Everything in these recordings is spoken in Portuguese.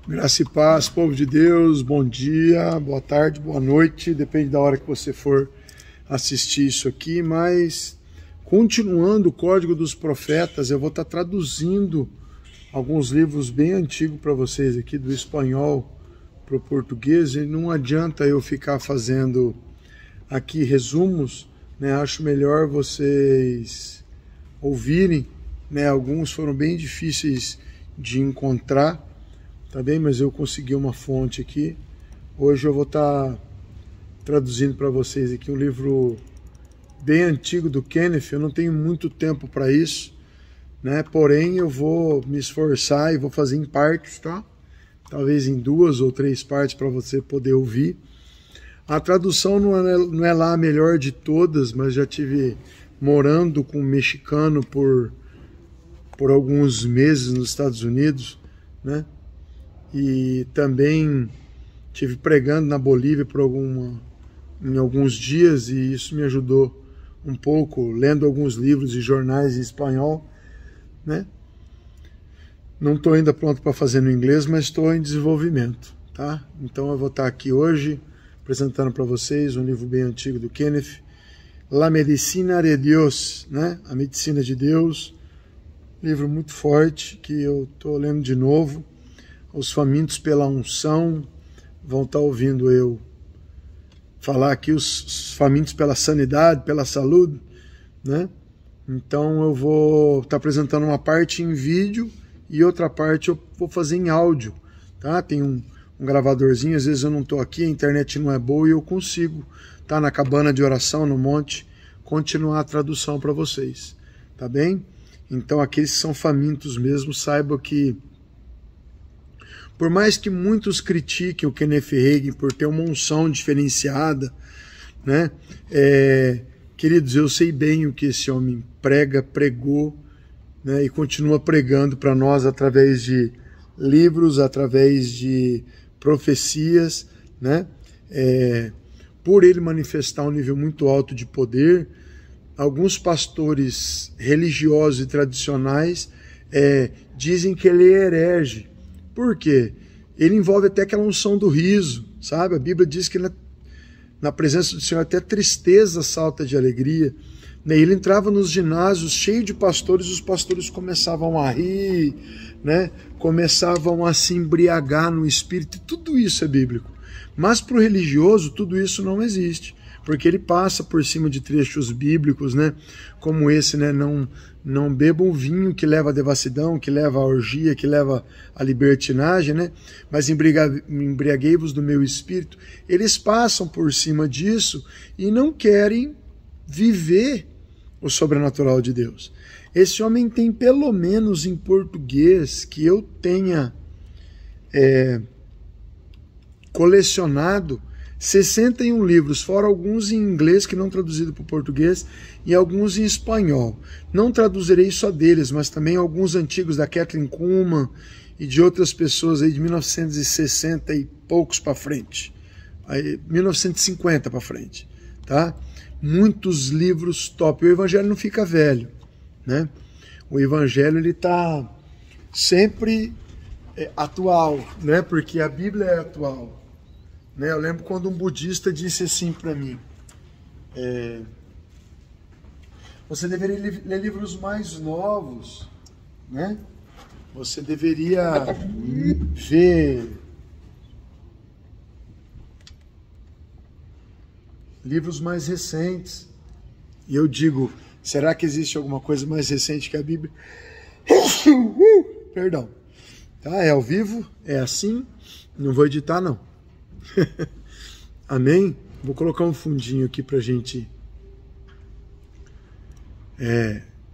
Graça e paz, povo de Deus, bom dia, boa tarde, boa noite, depende da hora que você for assistir isso aqui, mas continuando o Código dos Profetas, eu vou estar traduzindo alguns livros bem antigos para vocês aqui, do espanhol para o português, e não adianta eu ficar fazendo aqui resumos, né? Acho melhor vocês ouvirem, né? Alguns foram bem difíceis de encontrar, tá bem? Mas eu consegui uma fonte aqui. Hoje eu vou estar traduzindo para vocês aqui um livro bem antigo do Kenneth. Eu não tenho muito tempo para isso, né? Porém eu vou me esforçar e vou fazer em partes, tá? Talvez em 2 ou 3 partes para você poder ouvir. A tradução não é lá a melhor de todas, mas já tive morando com um mexicano por alguns meses nos Estados Unidos, né? E também tive pregando na Bolívia em alguns dias, e isso me ajudou um pouco, lendo alguns livros e jornais em espanhol, né? Não estou ainda pronto para fazer no inglês, mas estou em desenvolvimento, tá? Então eu vou estar aqui hoje apresentando para vocês um livro bem antigo do Kenneth, La Medicina de Dios, né? A Medicina de Deus, livro muito forte que eu estou lendo de novo. Os famintos pela unção vão estar ouvindo eu falar aqui, os famintos pela sanidade, pela saúde, né? Então eu vou estar apresentando uma parte em vídeo e outra parte eu vou fazer em áudio, tá? Tem um gravadorzinho, às vezes eu não estou aqui, a internet não é boa e eu consigo, tá? Na cabana de oração, no monte, continuar a tradução para vocês, tá bem? Então aqueles que são famintos mesmo, saibam que por mais que muitos critiquem o Kenneth Hagin por ter uma unção diferenciada, né? Queridos, eu sei bem o que esse homem pregou, né? E continua pregando para nós através de livros, através de profecias, né? Por ele manifestar um nível muito alto de poder, alguns pastores religiosos e tradicionais dizem que ele é herege. Por quê? Ele envolve até aquela unção do riso, sabe? A Bíblia diz que na presença do Senhor até tristeza salta de alegria. Ele entrava nos ginásios cheio de pastores, os pastores começavam a rir, né? Começavam a se embriagar no espírito, tudo isso é bíblico. Mas para o religioso tudo isso não existe, porque ele passa por cima de trechos bíblicos, né? Como esse, né? Não bebam vinho que leva à devassidão, que leva à orgia, que leva à libertinagem, né? Mas embriaguei-vos do meu espírito. Eles passam por cima disso e não querem viver o sobrenatural de Deus. Esse homem tem, pelo menos em português, que eu tenha colecionado, 61 livros, fora alguns em inglês que não traduzido para o português e alguns em espanhol. Não traduzirei só deles, mas também alguns antigos da Kathryn Kuhlman e de outras pessoas aí de 1960 e poucos para frente, aí, 1950 para frente, tá? Muitos livros top. O Evangelho não fica velho, né? O Evangelho ele está sempre atual, né? Porque a Bíblia é atual. Eu lembro quando um budista disse assim para mim, você deveria ler livros mais novos, né? Você deveria ver livros mais recentes. E eu digo, será que existe alguma coisa mais recente que a Bíblia? Perdão. Tá, é ao vivo, é assim, não vou editar não. Amém? Vou colocar um fundinho aqui pra gente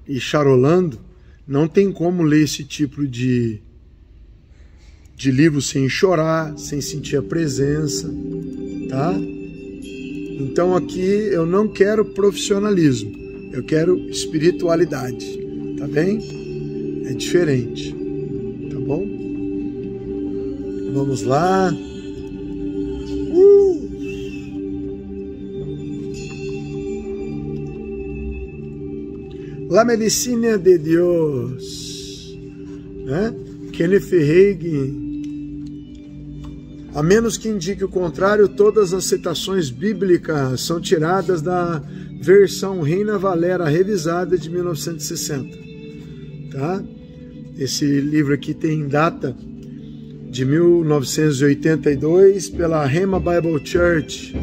ir charolando. Não tem como ler esse tipo de livro sem chorar, sem sentir a presença, tá? Então aqui eu não quero profissionalismo, eu quero espiritualidade, tá bem? É diferente, tá bom? Vamos lá. La Medicina de Dios, né? Kenneth Hagin, A menos que indique o contrário, todas as citações bíblicas são tiradas da versão Reina Valera revisada de 1960. Tá? Esse livro aqui tem data de 1982 pela Rhema Bible Church.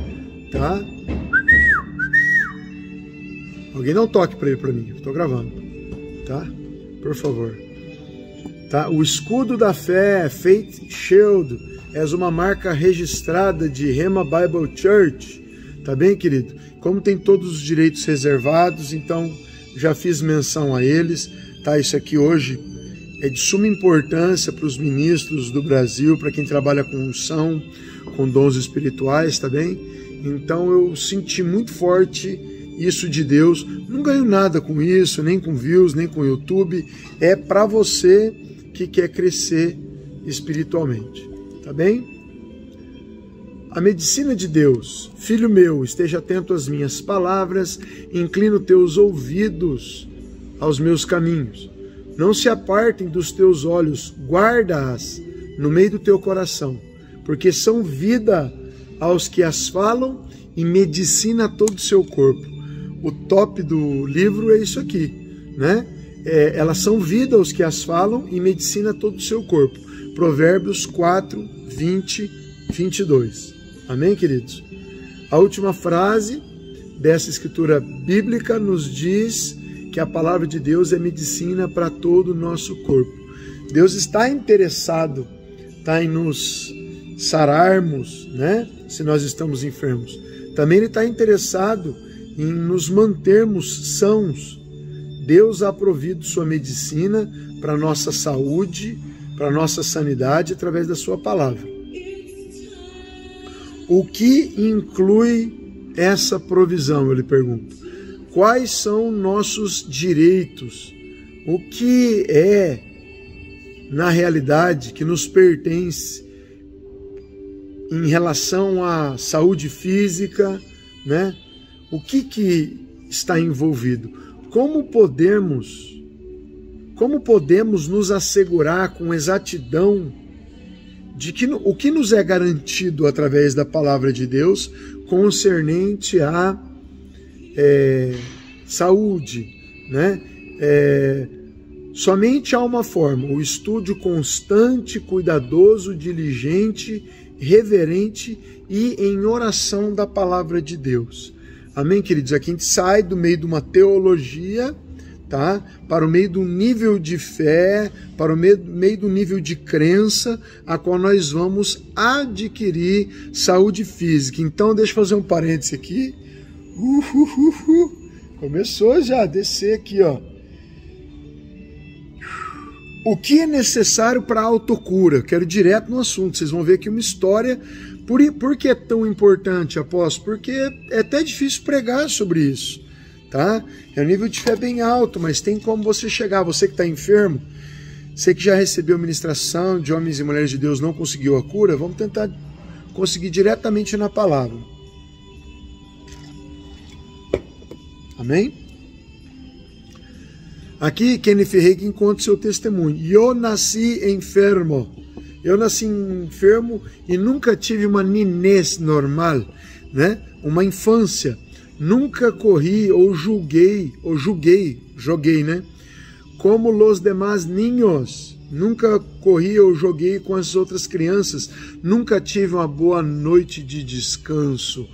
Tá? Alguém não toque para ele para mim, estou gravando. Tá? Por favor. Tá? O escudo da fé, Faith Shield, é uma marca registrada de Rhema Bible Church, tá bem, querido? Como tem todos os direitos reservados, então já fiz menção a eles, tá? Isso aqui hoje é de suma importância para os ministros do Brasil, para quem trabalha com unção, com dons espirituais, tá bem? Então eu senti muito forte isso de Deus, não ganho nada com isso, nem com views, nem com YouTube, é para você que quer crescer espiritualmente. Tá bem? A medicina de Deus. Filho meu, esteja atento às minhas palavras, inclina os teus ouvidos aos meus caminhos. Não se apartem dos teus olhos, guarda-as no meio do teu coração, porque são vida aos que as falam e medicina a todo o seu corpo. O top do livro é isso aqui, né? Elas são vida aos que as falam e medicina a todo o seu corpo. Provérbios 4, 20, 22. Amém, queridos? A última frase dessa escritura bíblica nos diz que a palavra de Deus é medicina para todo o nosso corpo. Deus está interessado, tá, em nos sararmos, né? Se nós estamos enfermos. Também Ele está interessado em nos mantermos sãos. Deus ha provido sua medicina para a nossa saúde, para a nossa sanidade, através da sua palavra. O que inclui essa provisão, eu lhe pergunto? Quais são nossos direitos? O que é, na realidade, que nos pertence em relação à saúde física, né? O que está envolvido? Como podemos nos assegurar com exatidão de que o que nos é garantido através da palavra de Deus concernente à saúde, né? Somente há uma forma: o estudo constante, cuidadoso, diligente, reverente e em oração da palavra de Deus. Amém, queridos? Aqui a gente sai do meio de uma teologia, tá? Para o meio do nível de fé, para o meio do nível de crença, a qual nós vamos adquirir saúde física. Então, deixa eu fazer um parêntese aqui. Começou já a descer aqui, ó. O que é necessário para a autocura? Quero ir direto no assunto. Vocês vão ver aqui uma história. Por que é tão importante, apóstolo? Porque é até difícil pregar sobre isso, tá? É um nível de fé bem alto, mas tem como você chegar. Você que está enfermo, você que já recebeu ministração de homens e mulheres de Deus, não conseguiu a cura, vamos tentar conseguir diretamente na palavra. Amém? Aqui, Kenneth Hagin encontra seu testemunho. Eu nasci enfermo. Eu nasci enfermo e nunca tive uma niñez normal, né? Uma infância. Nunca corri ou joguei, né? Como los demás niños. Nunca corri ou joguei com as outras crianças. Nunca tive uma boa noite de descanso.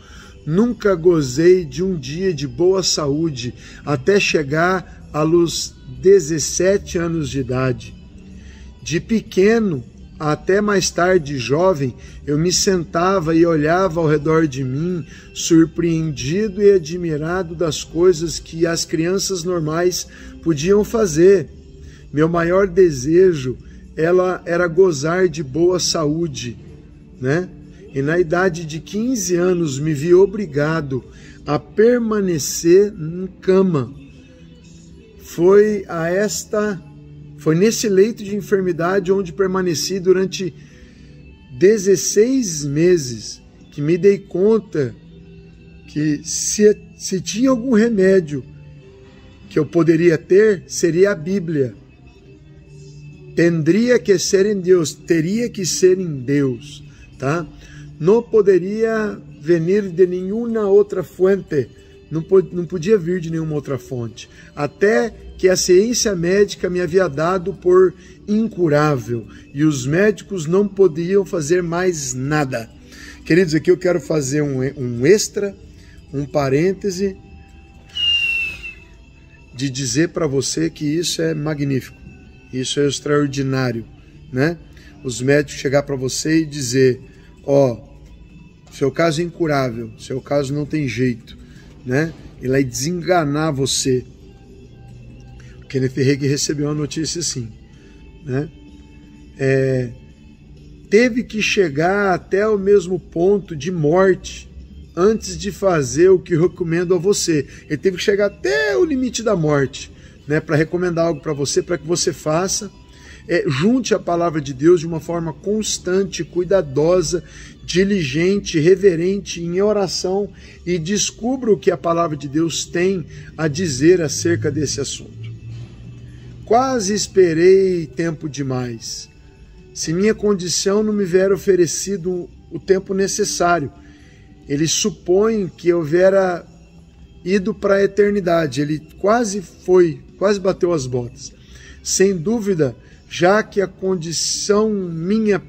Nunca gozei de um dia de boa saúde até chegar aos 17 anos de idade. De pequeno até mais tarde jovem, eu me sentava e olhava ao redor de mim, surpreendido e admirado das coisas que as crianças normais podiam fazer. Meu maior desejo era gozar de boa saúde, né? E na idade de 15 anos me vi obrigado a permanecer em cama. Foi nesse leito de enfermidade onde permaneci durante 16 meses que me dei conta que se tinha algum remédio que eu poderia ter, seria a Bíblia. Tendria que ser em Deus, teria que ser em Deus. tá? Não poderia venir de nenhuma outra fonte, não podia vir de nenhuma outra fonte, até que a ciência médica me havia dado por incurável, e os médicos não podiam fazer mais nada. Queridos, aqui eu quero fazer um extra, um parêntese, de dizer para você que isso é magnífico, isso é extraordinário, né? Os médicos chegar para você e dizer, ó, seu caso é incurável, seu caso não tem jeito, né? E lá desenganar você. O Kenneth Hagin recebeu uma notícia assim, né? Teve que chegar até o mesmo ponto de morte antes de fazer o que eu recomendo a você. Ele teve que chegar até o limite da morte, né, para recomendar algo para você, para que você faça. Junte a palavra de Deus de uma forma constante, cuidadosa, diligente, reverente, em oração, e descubra o que a palavra de Deus tem a dizer acerca desse assunto. Quase esperei tempo demais. Se minha condição não me vier oferecido o tempo necessário, ele supõe que eu viera ido para a eternidade. Ele quase bateu as botas. Sem dúvida, já que a condição minha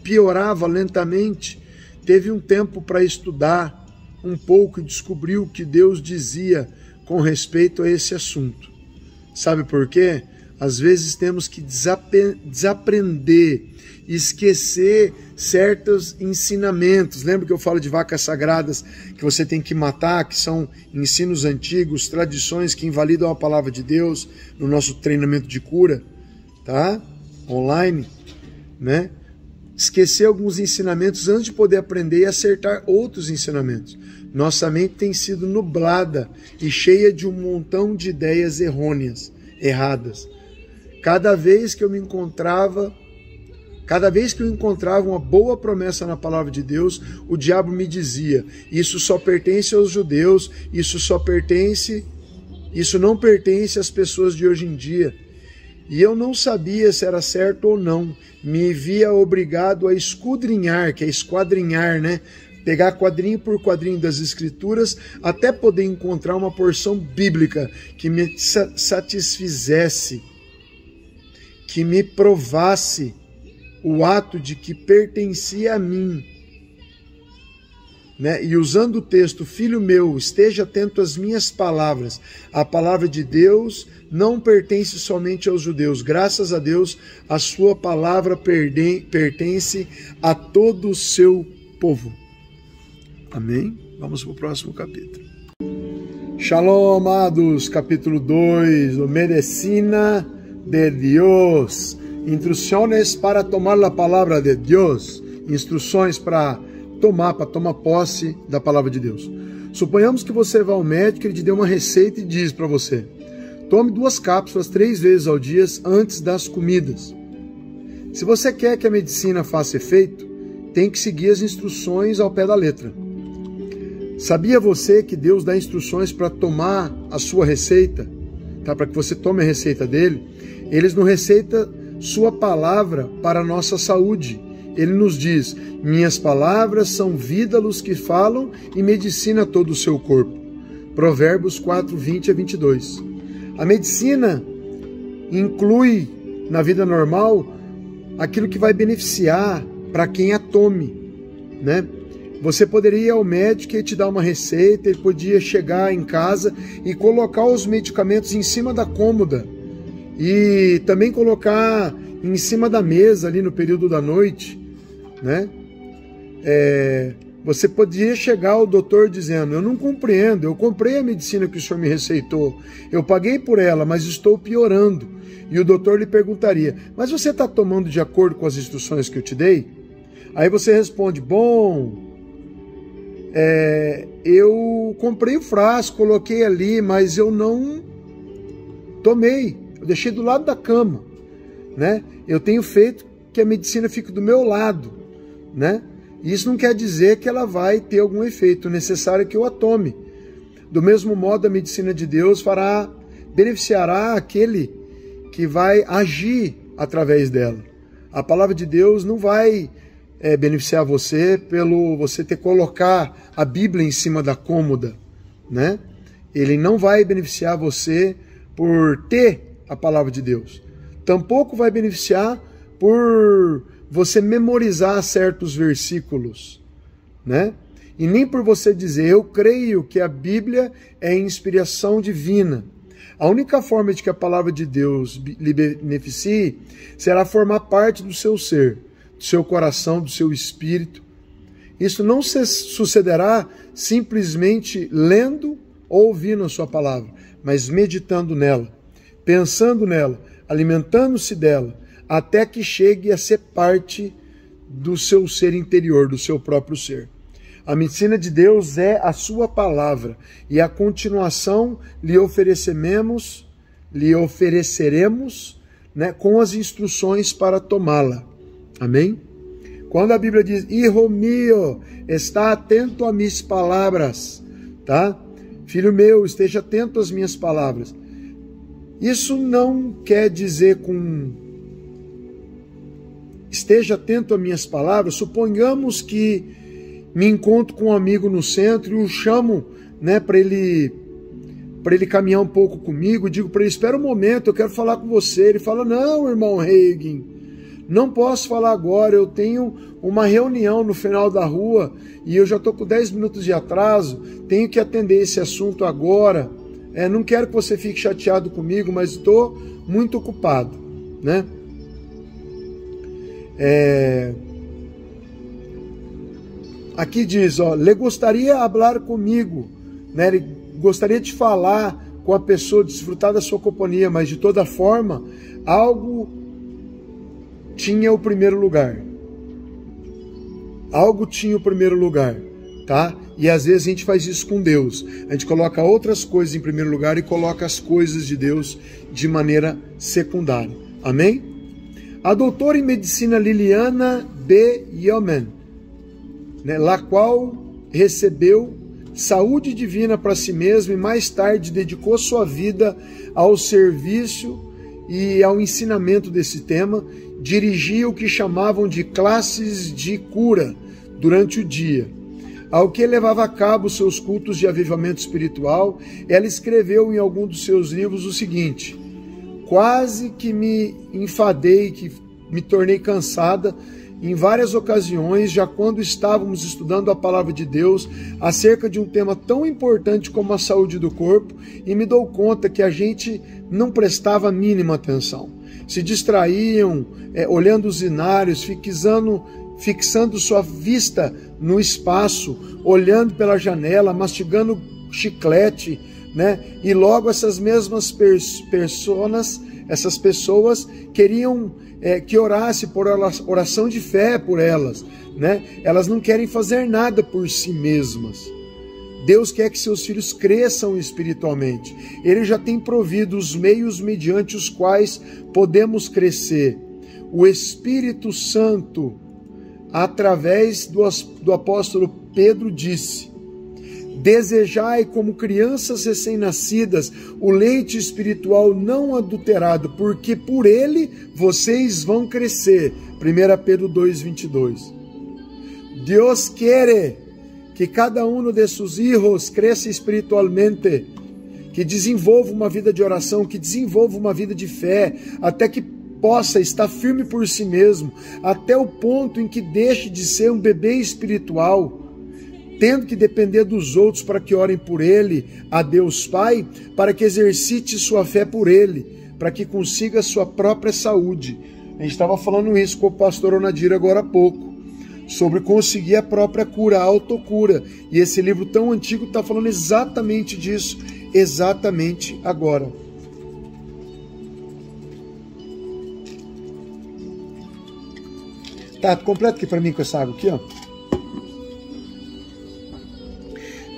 piorava lentamente, teve um tempo para estudar um pouco e descobrir o que Deus dizia com respeito a esse assunto. Sabe por quê? Às vezes temos que desaprender, esquecer certos ensinamentos. Lembra que eu falo de vacas sagradas que você tem que matar, que são ensinos antigos, tradições que invalidam a palavra de Deus no nosso treinamento de cura, tá? Online, né? Esquecer alguns ensinamentos antes de poder aprender e acertar outros ensinamentos. Nossa mente tem sido nublada e cheia de um montão de ideias erradas. Cada vez que eu encontrava uma boa promessa na palavra de Deus, o diabo me dizia, isso só pertence aos judeus, isso não pertence às pessoas de hoje em dia. E eu não sabia se era certo ou não. Me via obrigado a esquadrinhar, que é esquadrinhar, né? Pegar quadrinho por quadrinho das Escrituras até poder encontrar uma porção bíblica que me satisfizesse, que me provasse o ato de que pertencia a mim, né? E usando o texto, filho meu, esteja atento às minhas palavras. A palavra de Deus não pertence somente aos judeus. Graças a Deus, a sua palavra pertence a todo o seu povo. Amém? Vamos para o próximo capítulo. Shalom, amados, capítulo 2, Medicina de Deus. Instruções para tomar a palavra de Deus. Instruções para tomar posse da palavra de Deus. Suponhamos que você vá ao médico e ele te dê uma receita e diz para você: tome 2 cápsulas 3 vezes ao dia antes das comidas. Se você quer que a medicina faça efeito, tem que seguir as instruções ao pé da letra. Sabia você que Deus dá instruções para tomar a sua receita? Tá? Para que você tome a receita dele. Eles não receitam sua palavra para a nossa saúde. Ele nos diz, minhas palavras são vida aos que falam e medicina todo o seu corpo. Provérbios 4, 20 a 22. A medicina inclui na vida normal aquilo que vai beneficiar para quem a tome, né? Você poderia ir ao médico e te dar uma receita, ele podia chegar em casa e colocar os medicamentos em cima da cômoda e também colocar em cima da mesa ali no período da noite, né? Você podia chegar ao doutor dizendo, eu não compreendo, eu comprei a medicina que o senhor me receitou, eu paguei por ela, mas estou piorando. E o doutor lhe perguntaria, mas você está tomando de acordo com as instruções que eu te dei? Aí você responde, bom, eu comprei o frasco, coloquei ali, mas eu não tomei, eu deixei do lado da cama, né? Eu tenho feito que a medicina fique do meu lado, né? Isso não quer dizer que ela vai ter algum efeito necessário que eu a tome. Do mesmo modo, a medicina de Deus beneficiará aquele que vai agir através dela. A palavra de Deus não vai beneficiar você pelo você ter colocar a Bíblia em cima da cômoda, né? Ele não vai beneficiar você por ter a palavra de Deus. Tampouco vai beneficiar por você memorizar certos versículos, né? E nem por você dizer, eu creio que a Bíblia é inspiração divina. A única forma de que a palavra de Deus lhe beneficie será formar parte do seu ser, do seu coração, do seu espírito. Isso não sucederá simplesmente lendo ou ouvindo a sua palavra, mas meditando nela, pensando nela, alimentando-se dela, até que chegue a ser parte do seu ser interior, do seu próprio ser. A medicina de Deus é a sua palavra, e a continuação lhe ofereceremos, né, com as instruções para tomá-la. Amém? Quando a Bíblia diz, Hijo mío, está atento a minhas palavras, tá? Filho meu, esteja atento às minhas palavras. Isso não quer dizer esteja atento às minhas palavras. Suponhamos que me encontro com um amigo no centro e o chamo, né, para ele caminhar um pouco comigo, e digo para ele, espera um momento, eu quero falar com você. Ele fala, não, irmão Hagin, não posso falar agora, eu tenho uma reunião no final da rua e eu já estou com 10 minutos de atraso, tenho que atender esse assunto agora, não quero que você fique chateado comigo, mas estou muito ocupado, né? Aqui diz, ó, le gostaria de falar comigo, né? Ele gostaria de falar com a pessoa, desfrutar da sua companhia, mas de toda forma, algo tinha o primeiro lugar. Algo tinha o primeiro lugar, tá? E às vezes a gente faz isso com Deus. A gente coloca outras coisas em primeiro lugar e coloca as coisas de Deus de maneira secundária. Amém? A doutora em medicina Liliana B. Yeoman, né, la qual recebeu saúde divina para si mesma e mais tarde dedicou sua vida ao serviço e ao ensinamento desse tema, dirigia o que chamavam de classes de cura durante o dia. Ao que levava a cabo seus cultos de avivamento espiritual, ela escreveu em algum dos seus livros o seguinte: quase que me enfadei, que me tornei cansada em várias ocasiões, já quando estávamos estudando a palavra de Deus acerca de um tema tão importante como a saúde do corpo, e me dou conta que a gente não prestava a mínima atenção. Se distraíam, olhando os inários, fixando sua vista no espaço, olhando pela janela, mastigando chiclete, né? E logo essas mesmas essas pessoas queriam que orasse por oração de fé por elas, né? Elas não querem fazer nada por si mesmas. Deus quer que seus filhos cresçam espiritualmente. Ele já tem provido os meios mediante os quais podemos crescer. O Espírito Santo, através do apóstolo Pedro, disse: desejai como crianças recém-nascidas o leite espiritual não adulterado, porque por ele vocês vão crescer. 1 Pedro 2:22. Deus quer que cada um de seus filhos cresça espiritualmente, que desenvolva uma vida de oração, que desenvolva uma vida de fé, até que possa estar firme por si mesmo, até o ponto em que deixe de ser um bebê espiritual, tendo que depender dos outros para que orem por ele, a Deus Pai, para que exercite sua fé por ele, para que consiga sua própria saúde. A gente estava falando isso com o pastor Onadir agora há pouco, sobre conseguir a própria cura, a autocura. E esse livro tão antigo está falando exatamente disso, exatamente agora. Tá, completa aqui para mim com essa água aqui, ó.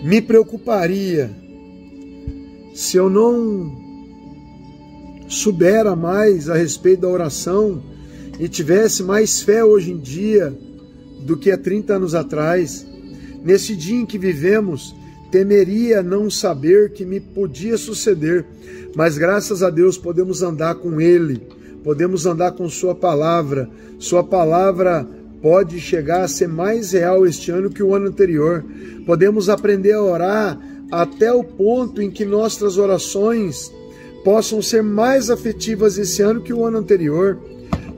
Me preocuparia se eu não soubera mais a respeito da oração e tivesse mais fé hoje em dia do que há 30 anos atrás. Nesse dia em que vivemos, temeria não saber que me podia suceder, mas graças a Deus podemos andar com Ele, podemos andar com Sua palavra pode chegar a ser mais real este ano que o ano anterior. Podemos aprender a orar até o ponto em que nossas orações possam ser mais afetivas esse ano que o ano anterior.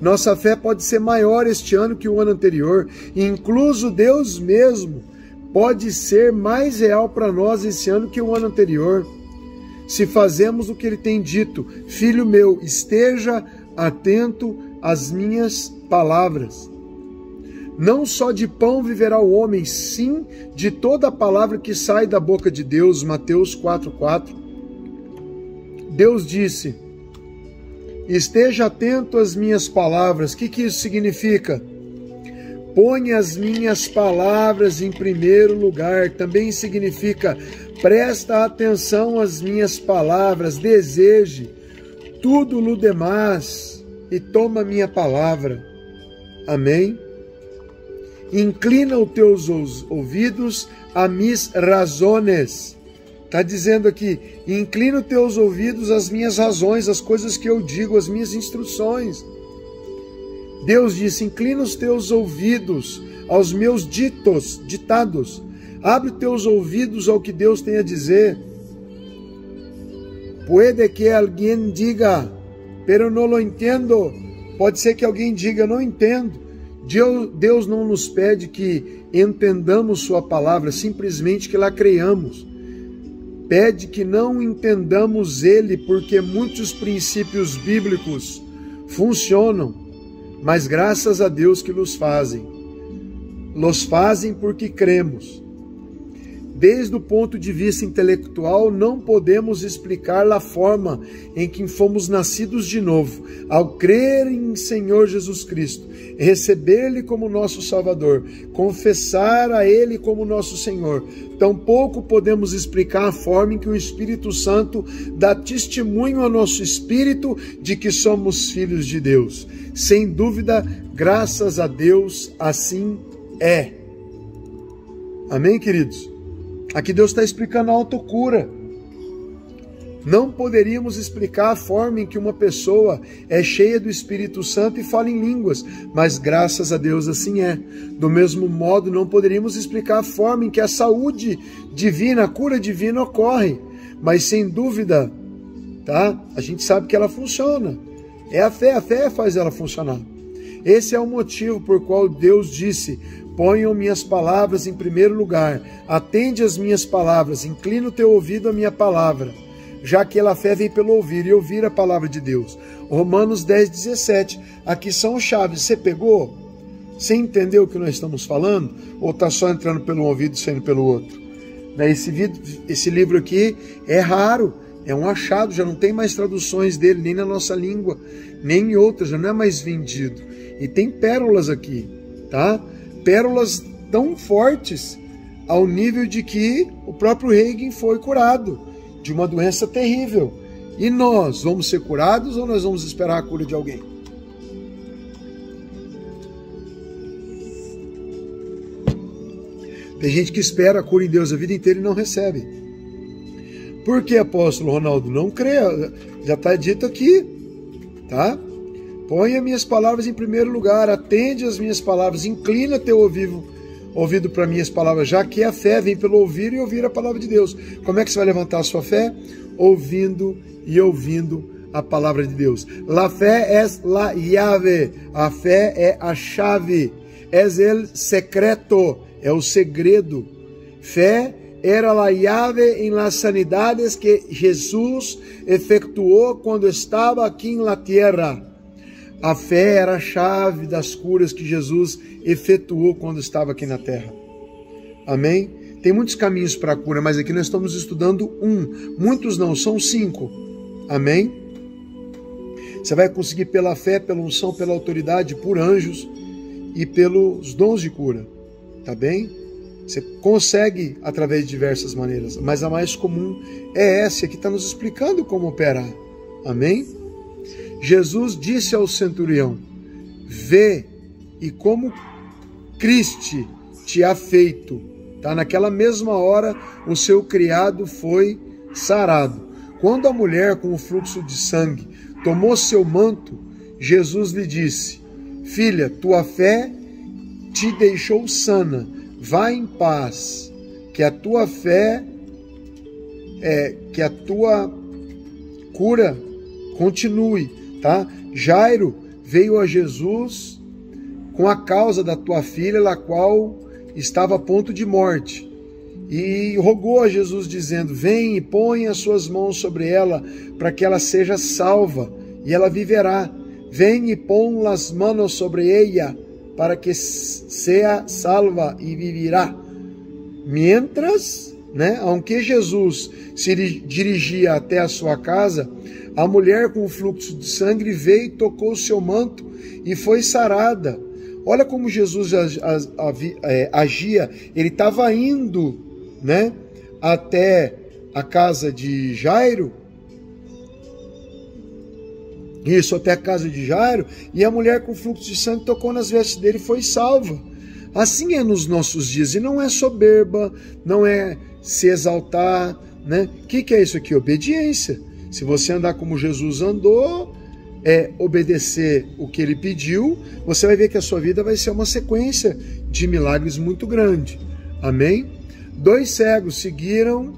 Nossa fé pode ser maior este ano que o ano anterior. Incluso Deus mesmo pode ser mais real para nós esse ano que o ano anterior. Se fazemos o que Ele tem dito: filho meu, esteja atento às minhas palavras. Não só de pão viverá o homem, sim de toda a palavra que sai da boca de Deus. Mateus 4:4. Deus disse: esteja atento às minhas palavras. O que isso significa? Põe as minhas palavras em primeiro lugar. Também significa: presta atenção às minhas palavras, deseje tudo no demais e toma minha palavra. Amém? Inclina os teus ouvidos a mis razones. Está dizendo aqui: inclina os teus ouvidos às minhas razões, às coisas que eu digo, às minhas instruções. Deus disse: inclina os teus ouvidos aos meus ditados. Abre os teus ouvidos ao que Deus tem a dizer. Puede que alguém diga, pero no lo entendo. Pode ser que alguém diga: não entendo. Deus não nos pede que entendamos sua palavra, simplesmente que lá creiamos. Pede que não entendamos ele, porque muitos princípios bíblicos funcionam, mas graças a Deus que los fazem porque cremos. Desde o ponto de vista intelectual, não podemos explicar a forma em que fomos nascidos de novo, ao crer em Senhor Jesus Cristo, receber-lhe como nosso Salvador, confessar a Ele como nosso Senhor. Tampouco podemos explicar a forma em que o Espírito Santo dá testemunho ao nosso espírito de que somos filhos de Deus. Sem dúvida, graças a Deus, assim é. Amém, queridos? Aqui Deus está explicando a autocura. Não poderíamos explicar a forma em que uma pessoa é cheia do Espírito Santo e fala em línguas, mas graças a Deus assim é. Do mesmo modo, não poderíamos explicar a forma em que a saúde divina, a cura divina ocorre, mas sem dúvida, tá? A gente sabe que ela funciona. É a fé faz ela funcionar. Esse é o motivo por qual Deus disse: ponham minhas palavras em primeiro lugar, atende às minhas palavras, inclina o teu ouvido à minha palavra, já que a fé vem pelo ouvir, e ouvir a palavra de Deus. Romanos 10:17, aqui são chaves. Você pegou? Você entendeu o que nós estamos falando? Ou está só entrando pelo ouvido e saindo pelo outro? Esse livro aqui é raro, é um achado, já não tem mais traduções dele, nem na nossa língua, nem em outras, já não é mais vendido. E tem pérolas aqui, tá? Pérolas tão fortes ao nível de que o próprio Reagan foi curado de uma doença terrível. E nós vamos ser curados ou nós vamos esperar a cura de alguém? Tem gente que espera a cura em Deus a vida inteira e não recebe. Por que, apóstolo Ronaldo? Não creia, já está dito aqui, tá? Põe as minhas palavras em primeiro lugar, atende às minhas palavras, inclina teu ouvido para minhas palavras, já que a fé vem pelo ouvir e ouvir a palavra de Deus. Como é que você vai levantar a sua fé? Ouvindo e ouvindo a palavra de Deus. La fé es la llave, a fé é a chave, es el secreto, é o segredo. Fé era la llave em las sanidades que Jesus efetuou quando estava aqui em la tierra. A fé era a chave das curas que Jesus efetuou quando estava aqui na terra. Amém? Tem muitos caminhos para a cura, mas aqui nós estamos estudando um. Muitos não, são 5. Amém? Você vai conseguir pela fé, pela unção, pela autoridade, por anjos e pelos dons de cura. Tá bem? Você consegue através de diversas maneiras, mas a mais comum é essa, que está nos explicando como operar. Amém? Jesus disse ao centurião: vê e como Cristo te ha feito. Tá? Naquela mesma hora o seu criado foi sarado. Quando a mulher com o fluxo de sangue tomou seu manto, Jesus lhe disse: filha, tua fé te deixou sana. Vá em paz, que a tua fé, que a tua cura continue, tá? Jairo veio a Jesus com a causa da tua filha, a qual estava a ponto de morte, e rogou a Jesus dizendo: vem e põe as suas mãos sobre ela, para que ela seja salva, e ela viverá. Vem e põe as mãos sobre ella, para que seja salva e viverá. Mientras, aunque Jesus se dirigia até a sua casa, a mulher com o fluxo de sangue veio e tocou o seu manto e foi sarada. Olha como Jesus agia. Ele estava indo, até a casa de Jairo. Isso, até a casa de Jairo, e a mulher com fluxo de sangue tocou nas vestes dele e foi salva. Assim é nos nossos dias, e não é soberba, não é se exaltar, O que é isso aqui? Obediência. Se você andar como Jesus andou, obedecer o que ele pediu, você vai ver que a sua vida vai ser uma sequência de milagres muito grande. Amém? 2 cegos seguiram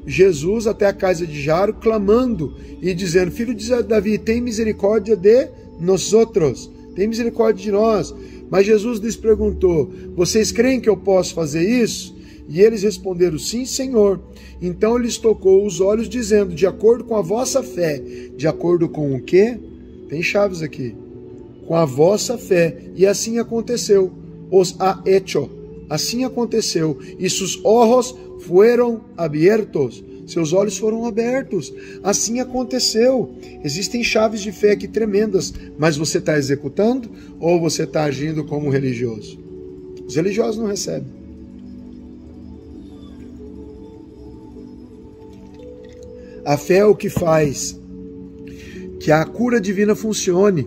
Jesus até a casa de Jairo, clamando e dizendo: filho de Davi, tem misericórdia de nós outros, tem misericórdia de nós. Mas Jesus lhes perguntou: vocês creem que eu posso fazer isso? E eles responderam: sim, Senhor. Então ele lhes tocou os olhos, dizendo: de acordo com a vossa fé. De acordo com o quê? Tem chaves aqui. Com a vossa fé. E assim aconteceu. Os ha hecho. Assim aconteceu. E sus ojos fueron abiertos. Seus olhos foram abertos. Assim aconteceu. Existem chaves de fé aqui tremendas. Mas você está executando ou você está agindo como um religioso? Os religiosos não recebem. A fé é o que faz que a cura divina funcione.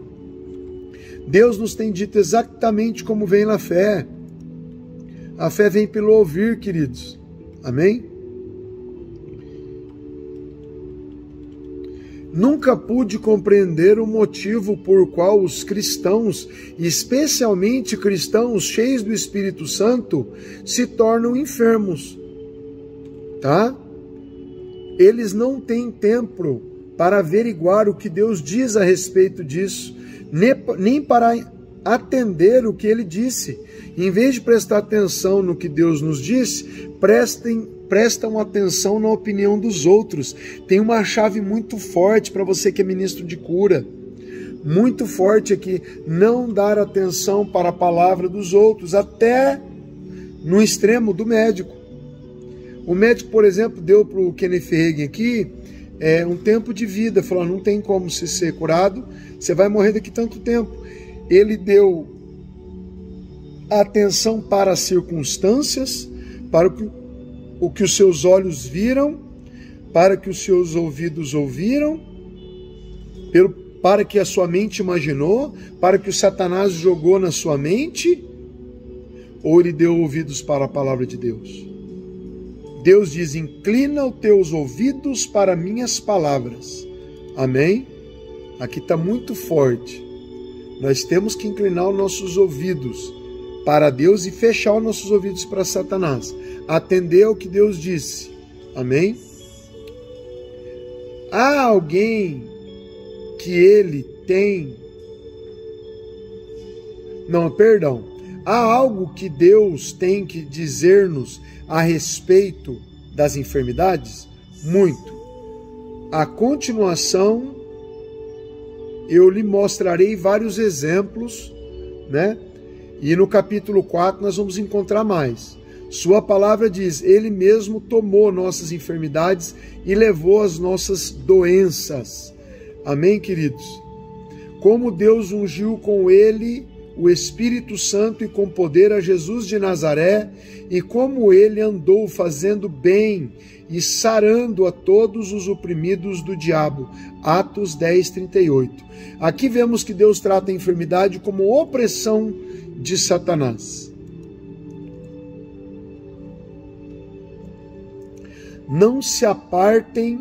Deus nos tem dito exatamente como vem na fé. A fé vem pelo ouvir, queridos. Amém? Nunca pude compreender o motivo por qual os cristãos, especialmente cristãos cheios do Espírito Santo, se tornam enfermos. Tá? Eles não têm tempo para averiguar o que Deus diz a respeito disso, nem para atender o que ele disse. Em vez de prestar atenção no que Deus nos disse, prestam atenção na opinião dos outros. Tem uma chave muito forte para você que é ministro de cura. Muito forte aqui, não dar atenção para a palavra dos outros, até no extremo do médico. O médico, por exemplo, deu para o Kenneth Hagin aqui um tempo de vida. Falou: não tem como você ser curado, você vai morrer daqui tanto tempo. Ele deu atenção para as circunstâncias, para o que os seus olhos viram, para que os seus ouvidos ouviram, para que a sua mente imaginou, para que o Satanás jogou na sua mente, ou ele deu ouvidos para a palavra de Deus? Deus diz: inclina os teus ouvidos para minhas palavras. Amém? Aqui está muito forte. Nós temos que inclinar os nossos ouvidos para Deus e fechar os nossos ouvidos para Satanás. Atender ao que Deus disse. Amém? Há alguém que ele tem... Não, perdão. Há algo que Deus tem que dizer-nos a respeito das enfermidades? Muito. A continuação, eu lhe mostrarei vários exemplos, E no capítulo 4 nós vamos encontrar mais. Sua palavra diz: ele mesmo tomou nossas enfermidades e levou as nossas doenças. Amém, queridos? Como Deus ungiu com ele o Espírito Santo e com poder a Jesus de Nazaré, e como ele andou fazendo bem e sarando a todos os oprimidos do diabo. Atos 10:38. Aqui vemos que Deus trata a enfermidade como opressão de Satanás. Não se apartem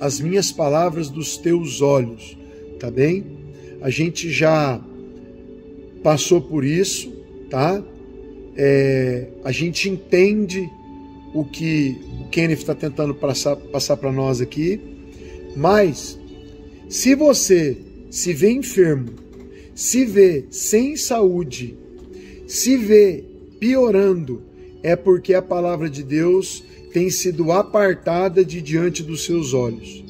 as minhas palavras dos teus olhos, tá bem? A gente já passou por isso, tá? A gente entende o que o Kenneth está tentando passar para nós aqui, mas se você se vê enfermo, se vê sem saúde, se vê piorando, é porque a palavra de Deus tem sido apartada de diante dos seus olhos.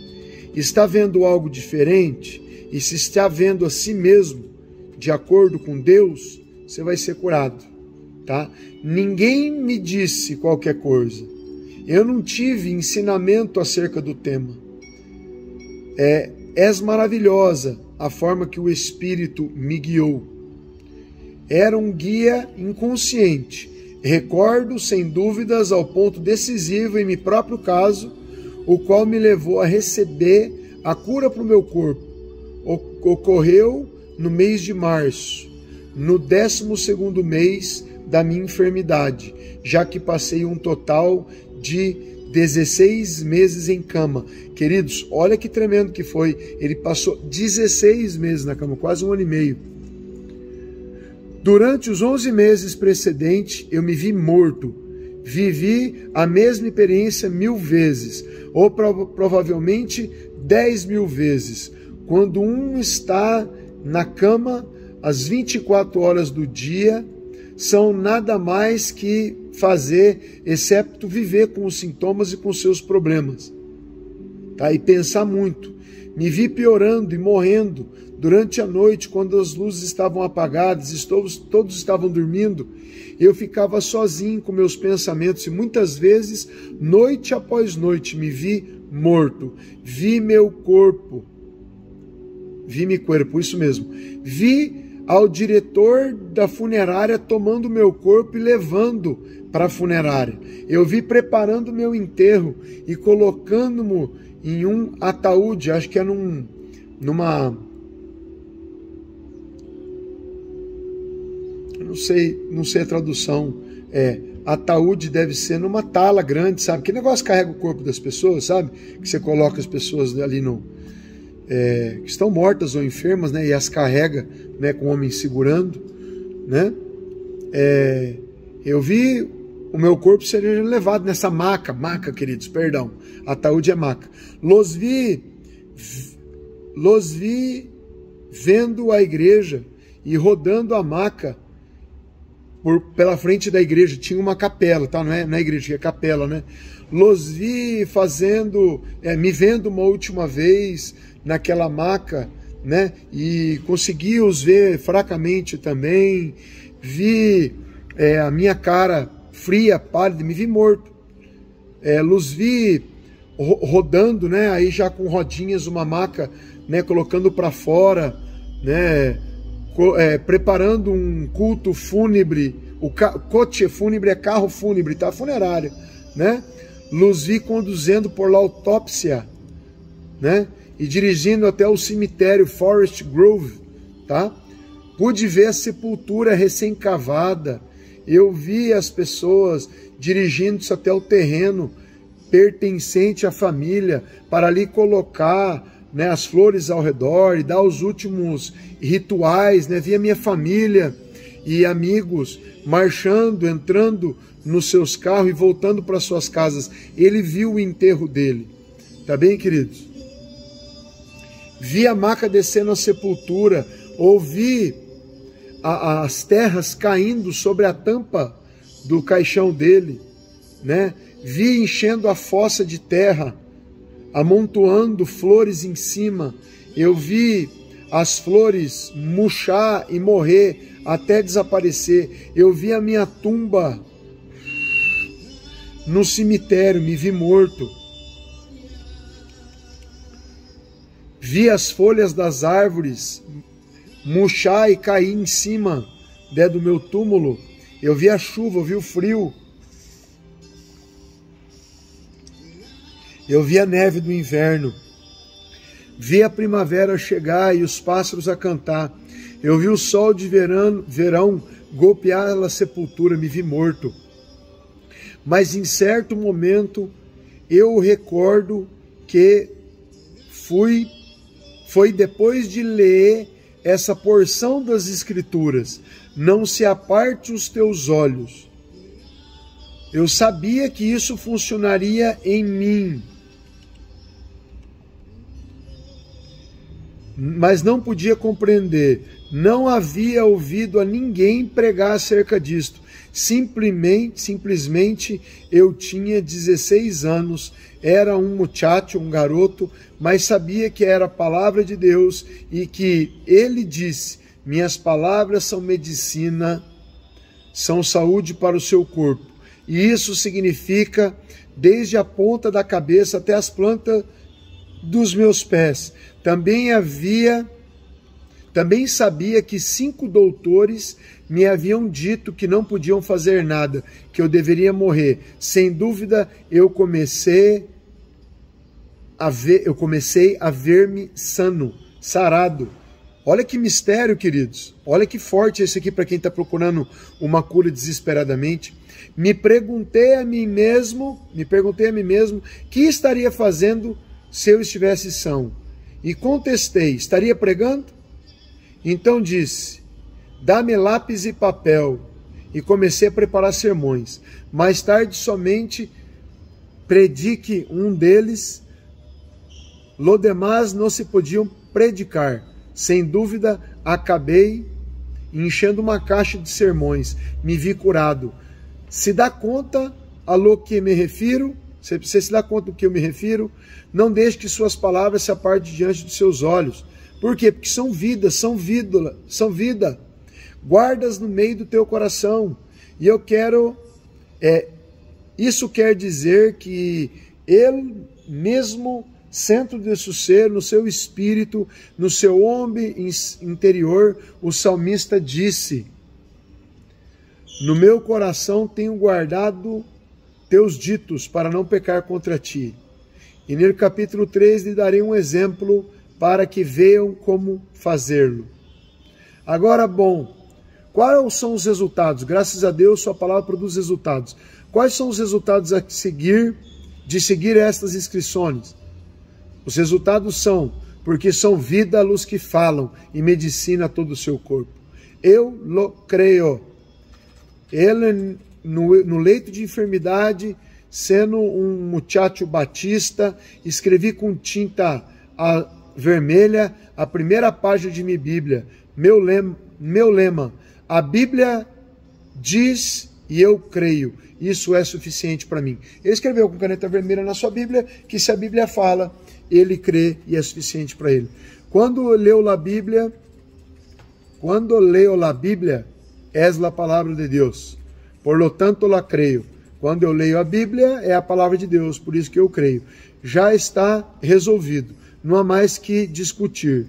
Está vendo algo diferente, e se está vendo a si mesmo de acordo com Deus, você vai ser curado, tá? Ninguém me disse qualquer coisa. Eu não tive ensinamento acerca do tema. És maravilhosa a forma que o Espírito me guiou. Era um guia inconsciente. Recordo, sem dúvidas, ao ponto decisivo em meu próprio caso, o qual me levou a receber a cura para o meu corpo. Ocorreu no mês de março, no 12º mês da minha enfermidade, já que passei um total de 16 meses em cama. Queridos, olha que tremendo que foi. Ele passou 16 meses na cama, quase 1 ano e meio. Durante os 11 meses precedentes, eu me vi morto. Vivi a mesma experiência 1000 vezes, ou provavelmente 10.000 vezes. Quando um está na cama, as 24 horas do dia são nada mais que fazer, excepto viver com os sintomas e com seus problemas, tá? E pensar muito. Me vi piorando e morrendo durante a noite, quando as luzes estavam apagadas, todos estavam dormindo. Eu ficava sozinho com meus pensamentos e muitas vezes, noite após noite, me vi morto. Vi meu corpo. Isso mesmo. Vi ao diretor da funerária tomando meu corpo e levando para a funerária. Eu vi preparando meu enterro e colocando-me em um ataúde, acho que é numa... Não sei a tradução. Ataúde deve ser numa tala grande, sabe? Que negócio carrega o corpo das pessoas, sabe? Que você coloca as pessoas ali que estão mortas ou enfermas, né? E as carrega, né? Com o homem segurando, né? Eu vi o meu corpo ser levado nessa maca, queridos, perdão. Ataúde é maca. Los vi vendo a igreja e rodando a maca pela frente da igreja. Tinha uma capela, tá? Não é igreja, é capela, né? Los vi me vendo uma última vez naquela maca, né? E consegui os ver fracamente também. Vi a minha cara fria, pálida, me vi morto. Los vi rodando, né? Aí já com rodinhas, uma maca, né? Colocando para fora, né? Preparando um culto fúnebre. O coche fúnebre é carro fúnebre, tá? Funerário, né? Los vi conduzindo por la autópsia, né? E dirigindo até o cemitério Forest Grove, tá? Pude ver a sepultura recém-cavada. Eu vi as pessoas dirigindo-se até o terreno pertencente à família para ali colocar, né, as flores ao redor e dar os últimos rituais, né? Vi a minha família e amigos marchando, entrando nos seus carros e voltando para suas casas. Ele viu o enterro dele. Tá bem, queridos? Vi a maca descendo à sepultura, ouvi as terras caindo sobre a tampa do caixão dele, né? Vi enchendo a fossa de terra, amontoando flores em cima. Eu vi as flores murchar e morrer até desaparecer. Eu vi a minha tumba no cemitério, me vi morto. Vi as folhas das árvores murchar e cair em cima, né, do meu túmulo. Eu vi a chuva, eu vi o frio. Eu vi a neve do inverno. Vi a primavera chegar e os pássaros a cantar. Eu vi o sol de verão golpear a sepultura, me vi morto. Mas em certo momento eu recordo que foi depois de ler essa porção das Escrituras, não se aparte os teus olhos. Eu sabia que isso funcionaria em mim, mas não podia compreender. Não havia ouvido a ninguém pregar acerca disto. Simplesmente eu tinha 16 anos, era um muchacho, um garoto, mas sabia que era a palavra de Deus e que ele disse: minhas palavras são medicina, são saúde para o seu corpo. E isso significa desde a ponta da cabeça até as plantas dos meus pés. Também sabia que 5 doutores me haviam dito que não podiam fazer nada, que eu deveria morrer. Sem dúvida, eu comecei a ver-me sano, sarado. Olha que mistério, queridos. Olha que forte esse aqui para quem está procurando uma cura desesperadamente. Me perguntei a mim mesmo, que estaria fazendo se eu estivesse são. E contestei: estaria pregando? Então disse: dá-me lápis e papel. E comecei a preparar sermões. Mais tarde somente predique um deles, lo demás não se podiam predicar. Sem dúvida, acabei enchendo uma caixa de sermões. Me vi curado. Se dá conta a lo que me refiro? Você se dá conta do que eu me refiro? Não deixe que suas palavras se apartem diante dos seus olhos. Por quê? Porque são vida, são vida. Guardas no meio do teu coração. E eu quero... isso quer dizer que Ele mesmo, centro de seu ser, no seu espírito, no seu homem interior, o salmista disse: no meu coração tenho guardado teus ditos para não pecar contra ti. E no capítulo 3 lhe darei um exemplo para que vejam como fazê-lo. Agora, bom, quais são os resultados? Graças a Deus, sua palavra produz resultados. Quais são os resultados de seguir estas inscrições? Os resultados são: porque são vida a luz que falam e medicina todo o seu corpo. Eu lo creio. Ele, no leito de enfermidade, sendo um muchacho batista, escrevi com tinta vermelha a primeira página de minha Bíblia. Meu lema: a Bíblia diz e eu creio. Isso é suficiente para mim. Ele escreveu com caneta vermelha na sua Bíblia que se a Bíblia fala, ele crê e é suficiente para ele. Quando leu a Bíblia, és a palavra de Deus. Por lo tanto, la creio. Quando eu leio a Bíblia, é a palavra de Deus, por isso que eu creio. Já está resolvido. Não há mais que discutir.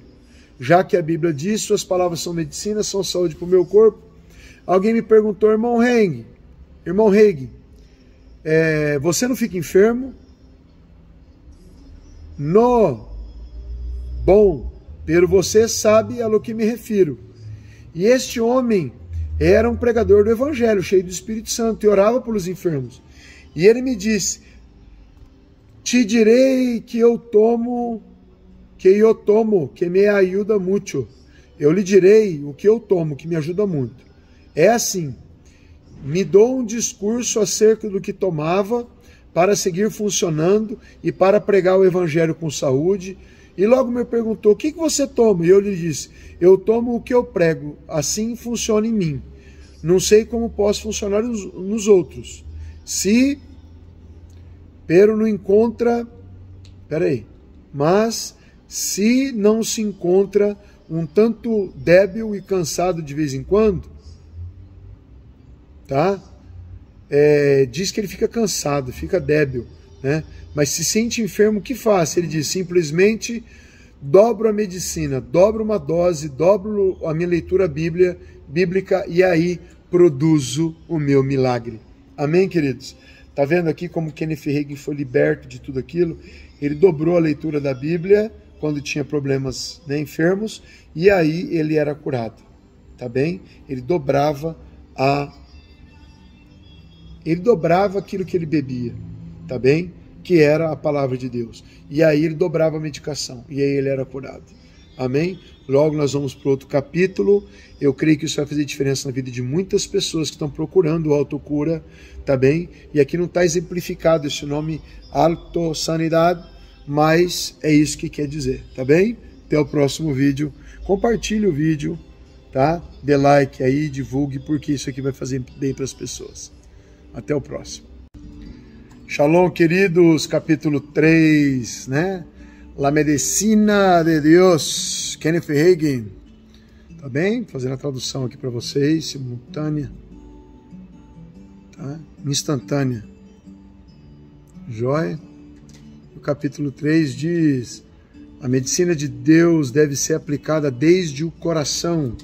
Já que a Bíblia diz, suas palavras são medicina, são saúde para o meu corpo. Alguém me perguntou: irmão Heng, você não fica enfermo? No, bom, pero você sabe a lo que me refiro. E este homem era um pregador do Evangelho, cheio do Espírito Santo, e orava pelos enfermos. E ele me disse: te direi que eu tomo, que me ajuda muito. Eu lhe direi o que eu tomo, que me ajuda muito. É assim: me dou um discurso acerca do que tomava para seguir funcionando e para pregar o Evangelho com saúde. E logo me perguntou: o que você toma? E eu lhe disse: eu tomo o que eu prego, assim funciona em mim. Não sei como posso funcionar nos outros. Mas se não se encontra um tanto débil e cansado de vez em quando, tá? Diz que ele fica cansado, fica débil, né? Mas se sente enfermo, o que faz? Ele diz: simplesmente dobro a medicina, dobro uma dose, dobro a minha leitura bíblica e aí produzo o meu milagre. Amém, queridos? Tá vendo aqui como Kenneth Hagin foi liberto de tudo aquilo? Ele dobrou a leitura da Bíblia quando tinha problemas, né, enfermos, e aí ele era curado, tá bem? Ele dobrava aquilo que ele bebia, tá bem? Que era a palavra de Deus. E aí ele dobrava a medicação, e aí ele era curado. Amém? Logo nós vamos para outro capítulo. Eu creio que isso vai fazer diferença na vida de muitas pessoas que estão procurando autocura, tá bem? E aqui não está exemplificado esse nome autosanidade, mas é isso que quer dizer, tá bem? Até o próximo vídeo. Compartilhe o vídeo, tá? Dê like aí, divulgue, porque isso aqui vai fazer bem para as pessoas. Até o próximo. Shalom, queridos, capítulo 3, né? La Medicina de Deus, Kenneth Hagin. Tá bem? Fazendo a tradução aqui para vocês, simultânea, tá? Instantânea. Joia? O capítulo 3 diz: a medicina de Deus deve ser aplicada desde o coração.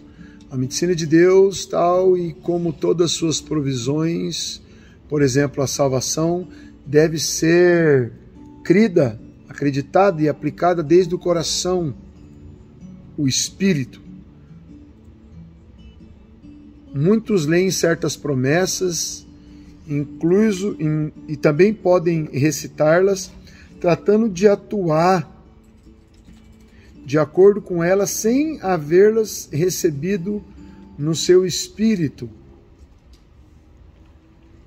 A medicina de Deus, tal e como todas as suas provisões, por exemplo, a salvação, deve ser crida, acreditada e aplicada desde o coração, o espírito. Muitos leem certas promessas, e também podem recitá-las, tratando de atuar de acordo com elas, sem havê-las recebido no seu espírito.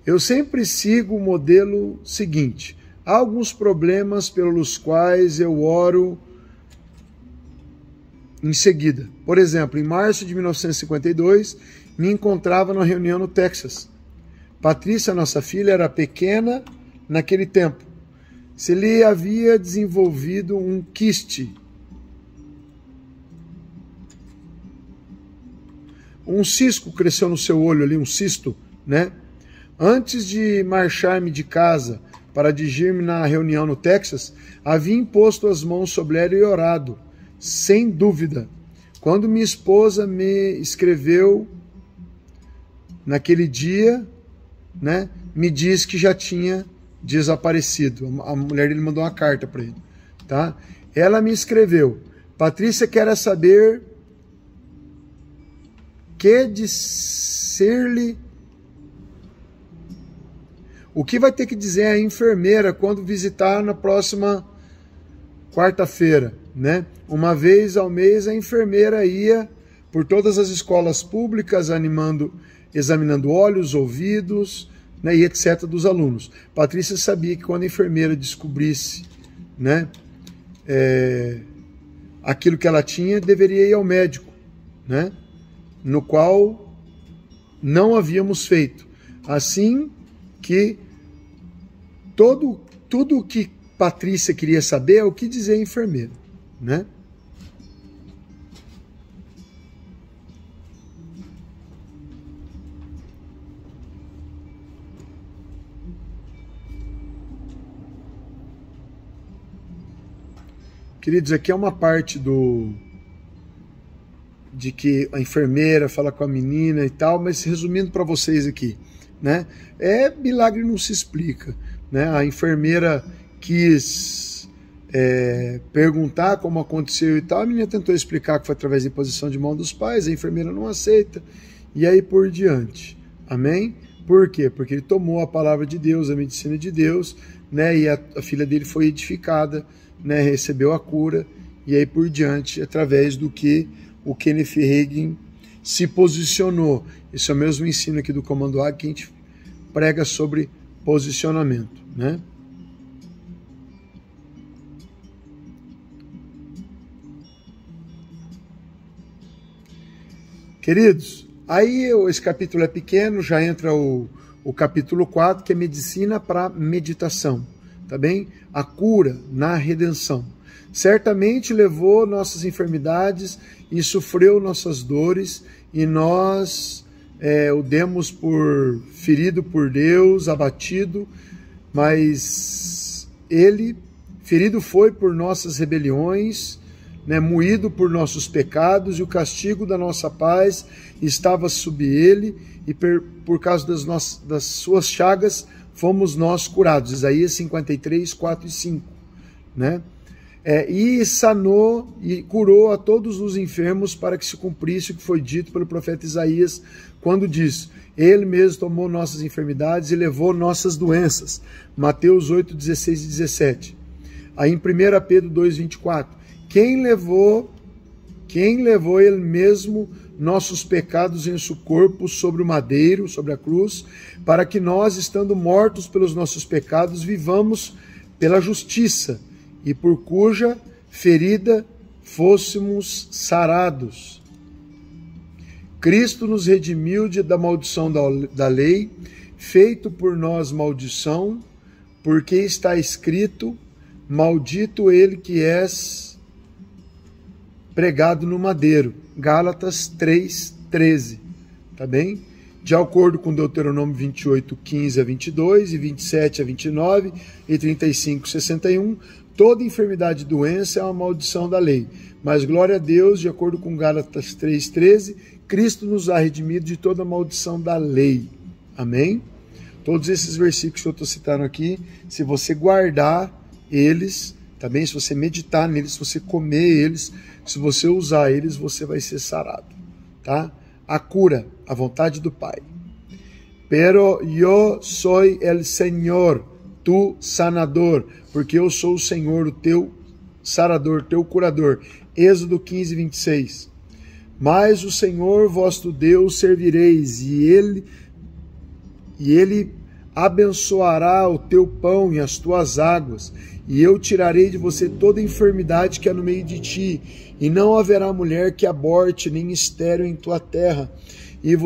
Eu sempre sigo o modelo seguinte: há alguns problemas pelos quais eu oro em seguida. Por exemplo, em março de 1952, me encontrava numa reunião no Texas. Patrícia, nossa filha, era pequena naquele tempo. Se lhe havia desenvolvido um quiste, um cisco cresceu no seu olho ali, um cisto, né? Antes de marchar-me de casa para dirigir-me na reunião no Texas, havia imposto as mãos sobre ela e orado, sem dúvida. Quando minha esposa me escreveu naquele dia, né, me disse que já tinha desaparecido. A mulher dele mandou uma carta para ele, tá? Ela me escreveu: Patrícia quer saber que dizer-lhe. O que vai ter que dizer a enfermeira quando visitar na próxima quarta-feira, né? Uma vez ao mês a enfermeira ia por todas as escolas públicas examinando olhos, ouvidos, né, e etc. dos alunos. Patrícia sabia que quando a enfermeira descobrisse, né, aquilo que ela tinha, deveria ir ao médico, né, no qual não havíamos feito. Assim que tudo o que Patrícia queria saber é o que dizer a enfermeira, né? Queridos, aqui é uma parte de que a enfermeira fala com a menina e tal, mas resumindo para vocês aqui, né? Milagre não se explica, né? A enfermeira quis perguntar como aconteceu e tal, a menina tentou explicar que foi através da imposição de mão dos pais, a enfermeira não aceita, e aí por diante. Amém? Por quê? Porque ele tomou a palavra de Deus, a medicina de Deus, né? E a filha dele foi edificada, né? Recebeu a cura, e aí por diante, através do que o Kenneth Hagin se posicionou. Esse é o mesmo ensino aqui do Comando Águia, que a gente prega sobre posicionamento, né? Queridos, aí esse capítulo é pequeno, já entra o capítulo 4, que é medicina para meditação, tá bem? A cura na redenção. Certamente levou nossas enfermidades e sofreu nossas dores, e nós o demos por ferido por Deus, abatido, mas ele ferido foi por nossas rebeliões, né, moído por nossos pecados, e o castigo da nossa paz estava sobre ele, e por causa das suas chagas fomos nós curados. Isaías 53, 4 e 5, né? E sanou e curou a todos os enfermos, para que se cumprisse o que foi dito pelo profeta Isaías, quando diz: ele mesmo tomou nossas enfermidades e levou nossas doenças. Mateus 8, 16 e 17. Aí em 1 Pedro 2, 24. Quem levou quem levou ele mesmo nossos pecados em seu corpo sobre o madeiro, sobre a cruz, para que nós, estando mortos pelos nossos pecados, vivamos pela justiça, e por cuja ferida fôssemos sarados. Cristo nos redimiu da maldição da lei, feito por nós maldição, porque está escrito: maldito ele que és pregado no madeiro. Gálatas 3:13, tá bem? De acordo com Deuteronômio 28, 15 a 22, e 27 a 29, e 35, 61, toda enfermidade e doença é uma maldição da lei. Mas glória a Deus, de acordo com Gálatas 3:13, Cristo nos ha redimido de toda maldição da lei. Amém? Todos esses versículos que eu estou citando aqui, se você guardar eles, tá bem? Se você meditar neles, se você comer eles, se você usar eles, você vai ser sarado, tá? A cura, a vontade do Pai. Pero yo soy el Señor, tu sanador, porque eu sou o Senhor, o teu sarador, teu curador. Êxodo 15, 26. Mas o Senhor vosso Deus servireis, e ele abençoará o teu pão e as tuas águas, e eu tirarei de você toda enfermidade que há no meio de ti, e não haverá mulher que aborte, nem estéril em tua terra, e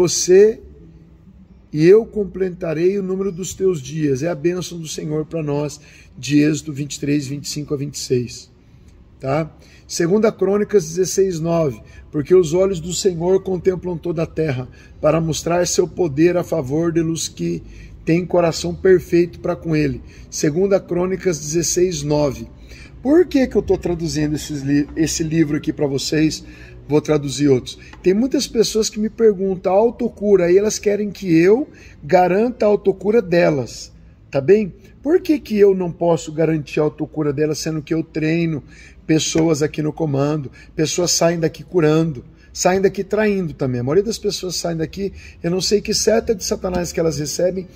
eu completarei o número dos teus dias. É a bênção do Senhor para nós, de Êxodo 23, 25 a 26. Tá? 2 Crônicas 16, 9. Porque os olhos do Senhor contemplam toda a terra, para mostrar seu poder a favor de los que têm coração perfeito para com ele. 2 Crônicas 16, 9. Por que eu estou traduzindo esse livro aqui para vocês? Vou traduzir outros. Tem muitas pessoas que me perguntam a autocura, e elas querem que eu garanta a autocura delas, tá bem? Por que eu não posso garantir a autocura delas, sendo que eu treino pessoas aqui no comando? Pessoas saem daqui curando, saem daqui traindo também. A maioria das pessoas saem daqui, eu não sei que seta de Satanás que elas recebem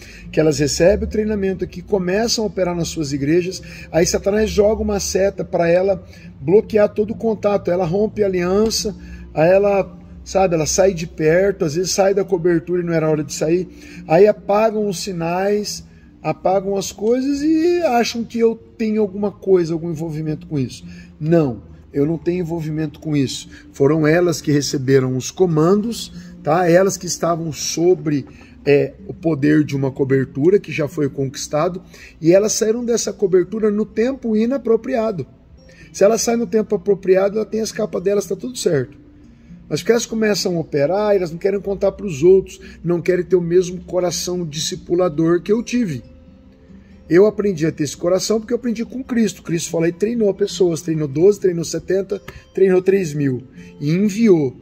o treinamento aqui, começam a operar nas suas igrejas, aí Satanás joga uma seta para ela bloquear todo o contato, ela rompe a aliança, aí ela, sabe, ela sai de perto, às vezes sai da cobertura e não era hora de sair, aí apagam os sinais, apagam as coisas e acham que eu tenho alguma coisa, algum envolvimento com isso. Não. Eu não tenho envolvimento com isso. Foram elas que receberam os comandos, tá? Elas que estavam sobre o poder de uma cobertura que já foi conquistado, e elas saíram dessa cobertura no tempo inapropriado. Se ela sai no tempo apropriado, ela tem as capas delas, está tudo certo. Mas porque elas começam a operar, elas não querem contar para os outros, não querem ter o mesmo coração discipulador que eu tive. Eu aprendi a ter esse coração porque eu aprendi com Cristo. Cristo falou e treinou pessoas, treinou 12, treinou 70, treinou 3.000. E enviou.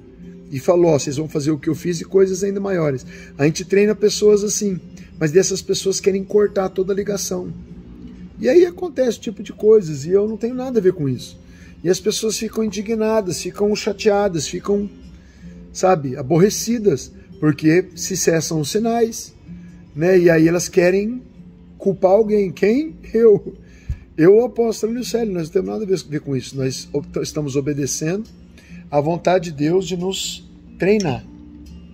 E falou, ó, vocês vão fazer o que eu fiz e coisas ainda maiores. A gente treina pessoas assim, mas dessas pessoas querem cortar toda a ligação. E aí acontece esse tipo de coisas, e eu não tenho nada a ver com isso. E as pessoas ficam indignadas, ficam chateadas, ficam, sabe, aborrecidas, porque se cessam os sinais, né? E aí elas querem culpar alguém. Quem? Eu, o apóstolo Lucélio. Nós não temos nada a ver com isso. Nós estamos obedecendo à vontade de Deus de nos treinar,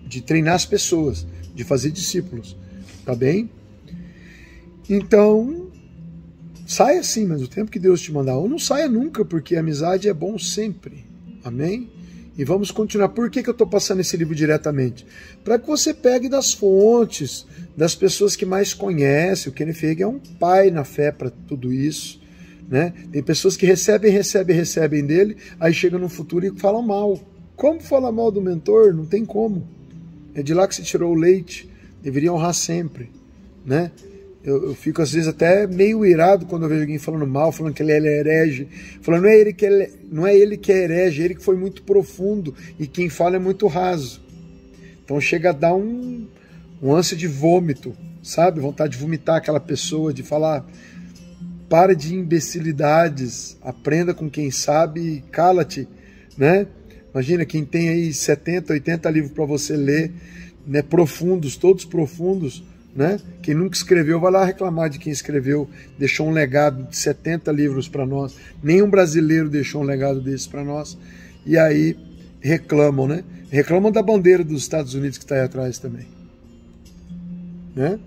de treinar as pessoas, de fazer discípulos, tá bem? Então, saia sim, mas o tempo que Deus te mandar, ou não saia nunca, porque a amizade é bom sempre, amém? E vamos continuar. Por que eu estou passando esse livro diretamente? Para que você pegue das fontes, das pessoas que mais conhecem. O Kenneth Hagin é um pai na fé para tudo isso, né? Tem pessoas que recebem dele, aí chegam no futuro e falam mal. Como falar mal do mentor? Não tem como. É de lá que se tirou o leite. Deveria honrar sempre, né? Eu fico às vezes até meio irado quando eu vejo alguém falando mal, falando que ele é herege, falando não é ele que é herege, é ele que foi muito profundo e quem fala é muito raso. Então chega a dar um ânsia de vômito, sabe? Vontade de vomitar aquela pessoa, de falar, para de imbecilidades, aprenda com quem sabe e cala-te, né? Imagina quem tem aí 70, 80 livros para você ler, né? Profundos, todos profundos, né? Quem nunca escreveu vai lá reclamar de quem escreveu, deixou um legado de 70 livros para nós. Nenhum brasileiro deixou um legado desse para nós. E aí reclamam, né? Reclamam da bandeira dos Estados Unidos que está aí atrás também, né?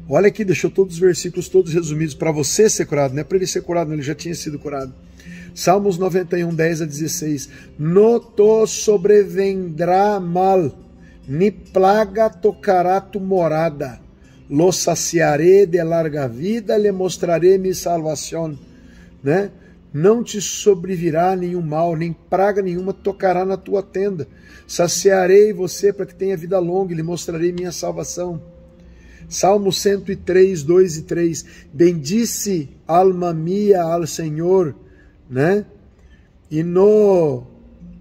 Olha aqui, deixou todos os versículos todos resumidos para você ser curado, não é para ele ser curado, não, ele já tinha sido curado. Salmos 91, 10 a 16. No te sobrevendrá mal, ni plaga tocará tu morada. Lo saciaré de larga vida, lhe mostraré mi salvação. Né? Não te sobrevirá nenhum mal, nem praga nenhuma tocará na tua tenda. Saciarei você para que tenha vida longa e lhe mostrarei minha salvação. Salmo 103, 2 e 3. Bendice alma mia al Senhor, né? E no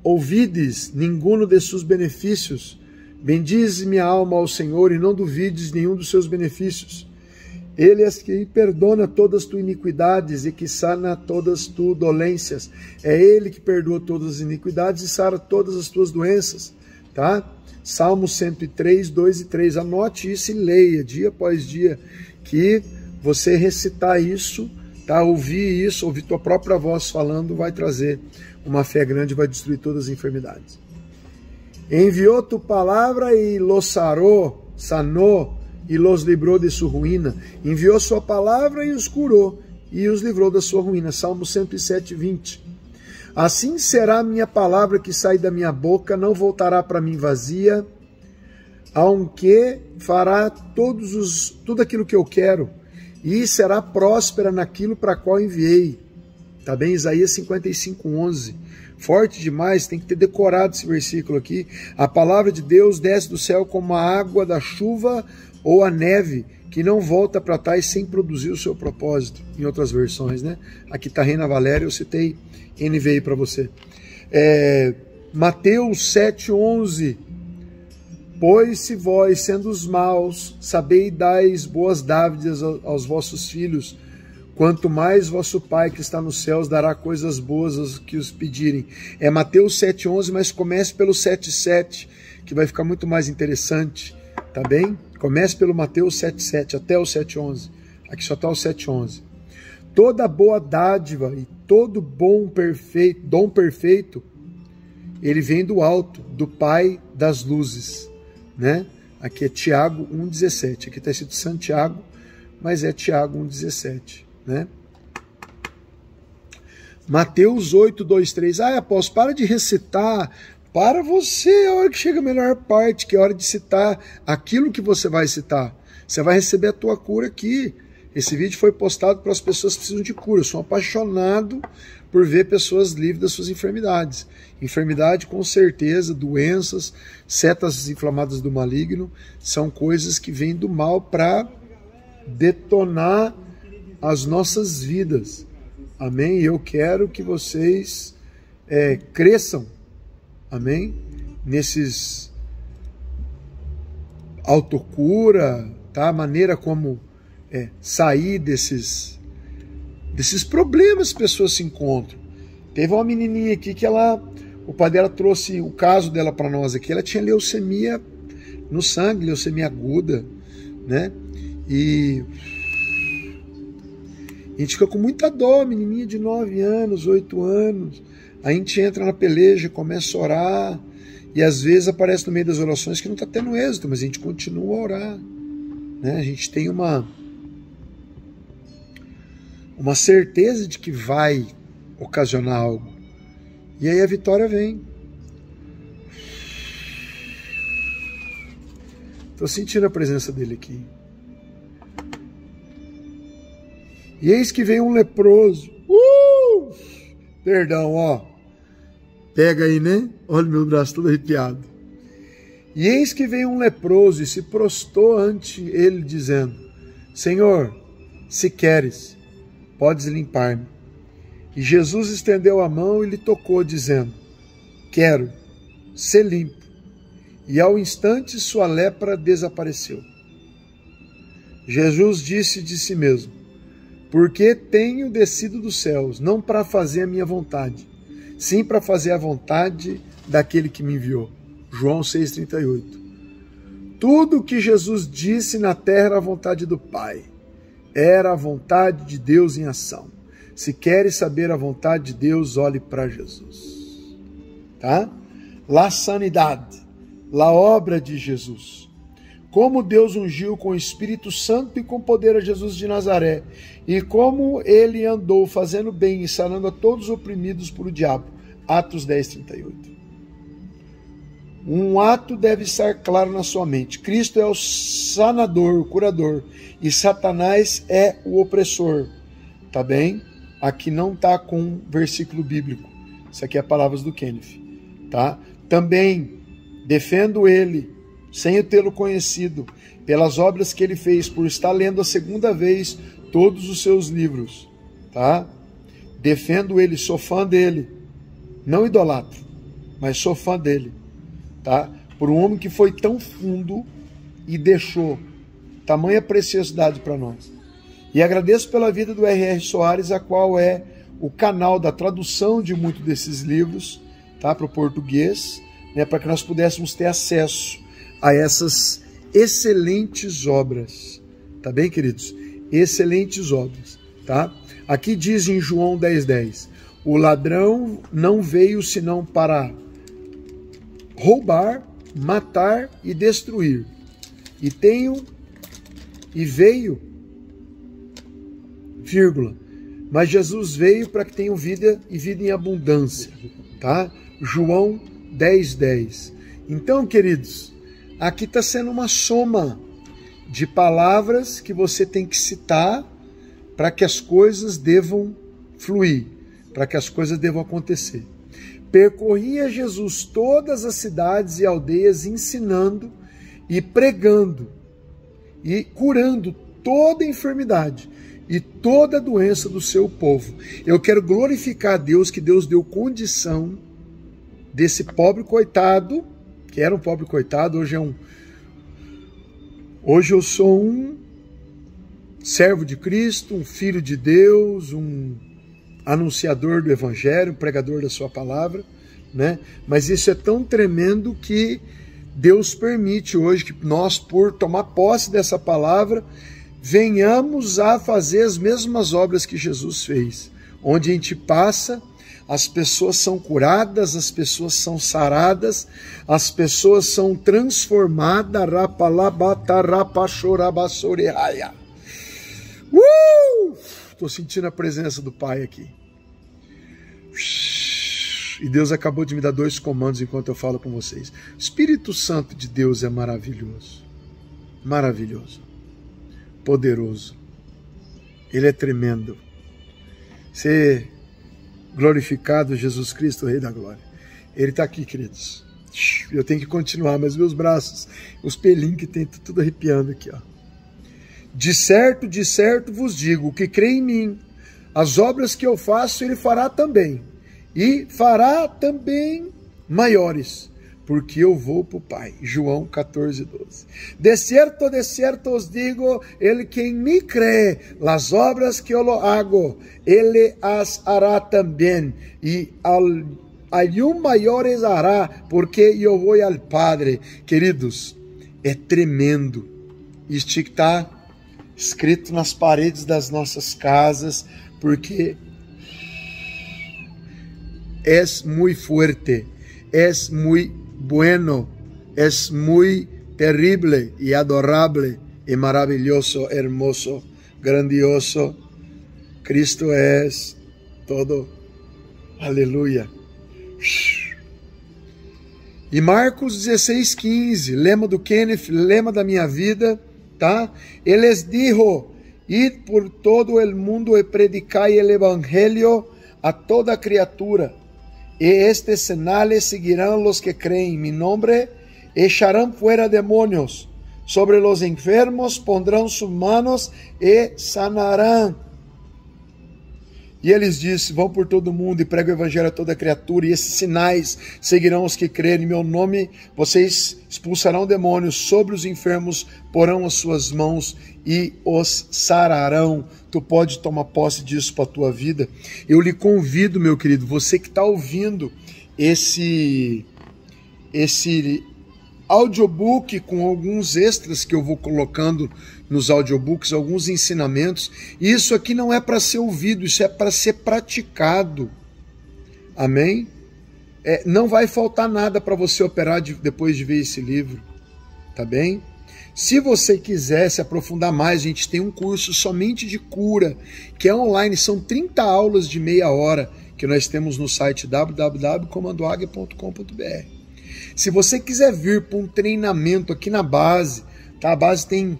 ouvides ninguno de seus benefícios. Bendize minha alma ao Senhor e não duvides nenhum dos seus benefícios. Ele é que perdona todas as tuas iniquidades e que sana todas as tuas dolências. É Ele que perdoa todas as iniquidades e sara todas as tuas doenças. Tá? Salmo 103, 2 e 3. Anote isso e leia dia após dia, que você recitar isso, tá? Ouvir isso, ouvir tua própria voz falando, vai trazer uma fé grande, vai destruir todas as enfermidades. Enviou tu palavra e los sarou, sanou, e los livrou de sua ruína. Enviou sua palavra e os curou, e os livrou da sua ruína. Salmo 107, 20. Assim será a minha palavra que sai da minha boca, não voltará para mim vazia, aunque fará tudo aquilo que eu quero, e será próspera naquilo para qual enviei. Tá bem? Isaías 55, 11. Forte demais, tem que ter decorado esse versículo aqui. A palavra de Deus desce do céu como a água da chuva ou a neve, que não volta para trás sem produzir o seu propósito. Em outras versões, né? Aqui está Reina Valéria, eu citei NVI para você. Mateus 7, 11. Pois se vós, sendo os maus, sabeis dais boas dávidas aos vossos filhos, quanto mais vosso Pai que está nos céus dará coisas boas aos que os pedirem. É Mateus 7,11, mas comece pelo 7,7, que vai ficar muito mais interessante, tá bem? Comece pelo Mateus 7,7 até o 7,11. Aqui só está o 7,11. Toda boa dádiva e todo dom perfeito, ele vem do alto, do Pai das luzes, né? Aqui é Tiago 1,17. Aqui está escrito Santiago, mas é Tiago 1,17. Né? Mateus 8, 2, 3. Apóstolo, para de recitar. Para você, é a hora que chega a melhor parte, que é a hora de citar aquilo que você vai citar. Você vai receber a tua cura aqui. Esse vídeo foi postado para as pessoas que precisam de cura. Eu sou apaixonado por ver pessoas livres das suas enfermidades. Enfermidade, com certeza, doenças, setas inflamadas do maligno, são coisas que vêm do mal para detonar as nossas vidas. Amém? Eu quero que vocês cresçam, amém? Nesses autocura, tá? A maneira como sair desses problemas que as pessoas se encontram. Teve uma menininha aqui que o pai dela trouxe o caso dela para nós aqui. Ela tinha leucemia no sangue, leucemia aguda, né? E a gente fica com muita dor, menininha de 9 anos, 8 anos. A gente entra na peleja, começa a orar, e às vezes aparece no meio das orações que não está tendo êxito, mas a gente continua a orar. Né? A gente tem uma certeza de que vai ocasionar algo. E aí a vitória vem. Estou sentindo a presença dele aqui. E eis que vem um leproso. Perdão, ó. Pega aí, né? Olha meu braço todo arrepiado. E eis que veio um leproso e se prostrou ante ele, dizendo: Senhor, se queres, podes limpar-me. E Jesus estendeu a mão e lhe tocou, dizendo: Quero, ser limpo. E ao instante sua lepra desapareceu. Jesus disse de si mesmo: Porque tenho descido dos céus, não para fazer a minha vontade, sim para fazer a vontade daquele que me enviou. João 6,38. Tudo o que Jesus disse na terra era a vontade do Pai. Era a vontade de Deus em ação. Se queres saber a vontade de Deus, olhe para Jesus. Tá? La sanidade, la obra de Jesus. Como Deus ungiu com o Espírito Santo e com poder a Jesus de Nazaré, e como ele andou fazendo bem e sarando a todos os oprimidos por o diabo. Atos 10, 38. Um ato deve estar claro na sua mente. Cristo é o sanador, o curador, e Satanás é o opressor. Tá bem? Aqui não está com versículo bíblico. Isso aqui é palavras do Kenneth. Tá? Também defendo ele, sem eu tê-lo conhecido, pelas obras que ele fez, por estar lendo a segunda vez todos os seus livros. Tá? Defendo ele, sou fã dele. Não idolatro, mas sou fã dele. Tá? Por um homem que foi tão fundo e deixou tamanha preciosidade para nós. E agradeço pela vida do R.R. Soares, a qual é o canal da tradução de muitos desses livros, tá? Para o português, né? Para que nós pudéssemos ter acesso a essas excelentes obras. Tá bem, queridos? Excelentes obras. Tá? Aqui diz em João 10:10, o ladrão não veio senão para roubar, matar e destruir. E veio, vírgula, mas Jesus veio para que tenham vida e vida em abundância. Tá? João 10:10. Então, queridos, aqui está sendo uma soma de palavras que você tem que citar para que as coisas devam fluir, para que as coisas devam acontecer. Percorria Jesus todas as cidades e aldeias, ensinando e pregando e curando toda enfermidade e toda doença do seu povo. Eu quero glorificar a Deus, que Deus deu condição desse pobre coitado, que era um pobre coitado, hoje eu sou um servo de Cristo, um filho de Deus, um anunciador do Evangelho, um pregador da sua palavra, né? Mas isso é tão tremendo que Deus permite hoje que nós, por tomar posse dessa palavra, venhamos a fazer as mesmas obras que Jesus fez. Onde a gente passa, as pessoas são curadas, as pessoas são saradas, as pessoas são transformadas. Estou sentindo a presença do Pai aqui. E Deus acabou de me dar 2 comandos enquanto eu falo com vocês. O Espírito Santo de Deus é maravilhoso. Maravilhoso. Poderoso. Ele é tremendo. Ser glorificado Jesus Cristo, o Rei da Glória. Ele está aqui, queridos. Eu tenho que continuar, mas meus braços, os pelinhos que tem, tudo arrepiando aqui, ó. De certo vos digo, que crê em mim, as obras que eu faço, ele fará também. E fará também maiores, porque eu vou para o Pai. João 14:12. De certo os digo, ele quem me crê, las obras que eu lo hago, ele as hará também. E aún maiores hará, porque eu vou ao Padre. Queridos, é tremendo. Isso tinha que estar escrito nas paredes das nossas casas, porque es muy fuerte, es muy bueno, es muy terrible y adorable y maravilloso, hermoso, grandioso. Cristo es todo. Aleluia. E Marcos 16:15, lema do Kenneth, lema da minha vida, tá? Ele dijo, id por todo el mundo e predicai el evangelio a toda criatura. E estes sinales seguirán los que creen en mi nombre, echarán fuera demonios, sobre los enfermos pondrão sus manos e sanarão. E eles disseram, vão por todo mundo e pregam o evangelho a toda criatura, e esses sinais seguirão os que crerem em meu nome, vocês expulsarão demônios, sobre os enfermos porão as suas mãos e os sararão. Tu pode tomar posse disso para a tua vida. Eu lhe convido, meu querido, você que está ouvindo esse audiobook com alguns extras que eu vou colocando nos audiobooks, alguns ensinamentos. E isso aqui não é para ser ouvido, isso é para ser praticado. Amém? Não vai faltar nada para você operar depois de ver esse livro, tá bem? Se você quiser se aprofundar mais, a gente tem um curso somente de cura, que é online, são 30 aulas de meia hora, que nós temos no site www.comandoaguia.com.br. Se você quiser vir para um treinamento aqui na base, tá? A base tem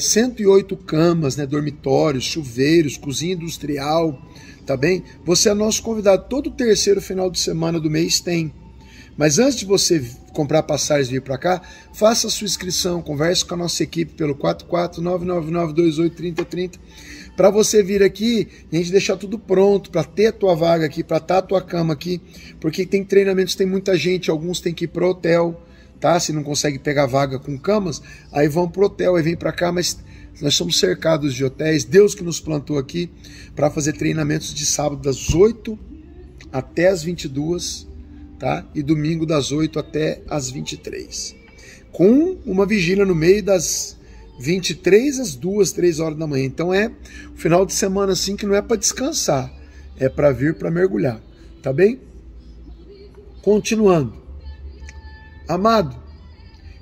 108 camas, né, dormitórios, chuveiros, cozinha industrial, tá bem? Você é nosso convidado, todo terceiro final de semana do mês tem. Mas antes de você comprar passagens e vir para cá, faça a sua inscrição, converse com a nossa equipe pelo 44999283030, para você vir aqui e a gente deixar tudo pronto, para ter a tua vaga aqui, para estar a tua cama aqui, porque tem treinamentos, tem muita gente, alguns tem que ir para o hotel, tá? Se não consegue pegar vaga com camas, aí vão para o hotel, aí vem para cá, mas nós somos cercados de hotéis, Deus que nos plantou aqui para fazer treinamentos de sábado das 8 até as 22, tá? E domingo das 8 até as 23. Com uma vigília no meio das 23 às 2, 3 horas da manhã. Então é um final de semana assim que não é para descansar, é para vir para mergulhar, tá bem? Continuando. Amado,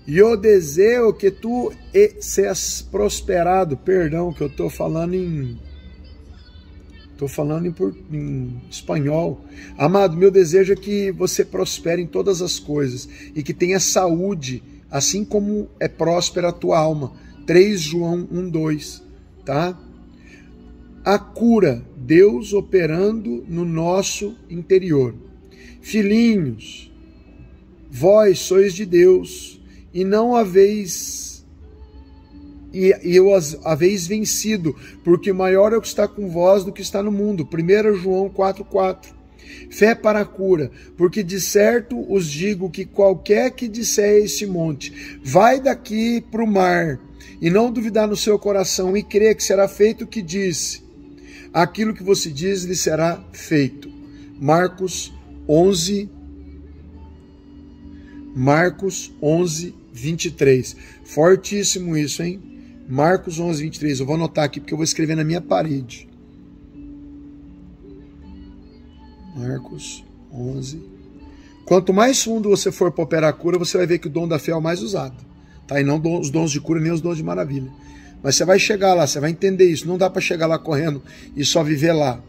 eu desejo que tu seas prosperado. Perdão, que eu estou falando em espanhol. Amado, meu desejo é que você prospere em todas as coisas e que tenha saúde, assim como é próspera a tua alma. 3 João 1:2, tá? A cura, Deus operando no nosso interior. Filhinhos, vós sois de Deus e não haveis vencido, porque maior é o que está com vós do que está no mundo. 1 João 4:4. Fé para a cura, porque de certo os digo que qualquer que disser a esse monte, vai daqui para o mar, e não duvidar no seu coração e crer que será feito o que disse, aquilo que você diz lhe será feito. Marcos 11:23. Fortíssimo isso, hein? Marcos 11:23. Eu vou anotar aqui porque eu vou escrever na minha parede. Marcos 11. Quanto mais fundo você for para operar a cura, você vai ver que o dom da fé é o mais usado. Tá? E não os dons de cura, nem os dons de maravilha. Mas você vai chegar lá, você vai entender isso. Não dá para chegar lá correndo e só viver lá.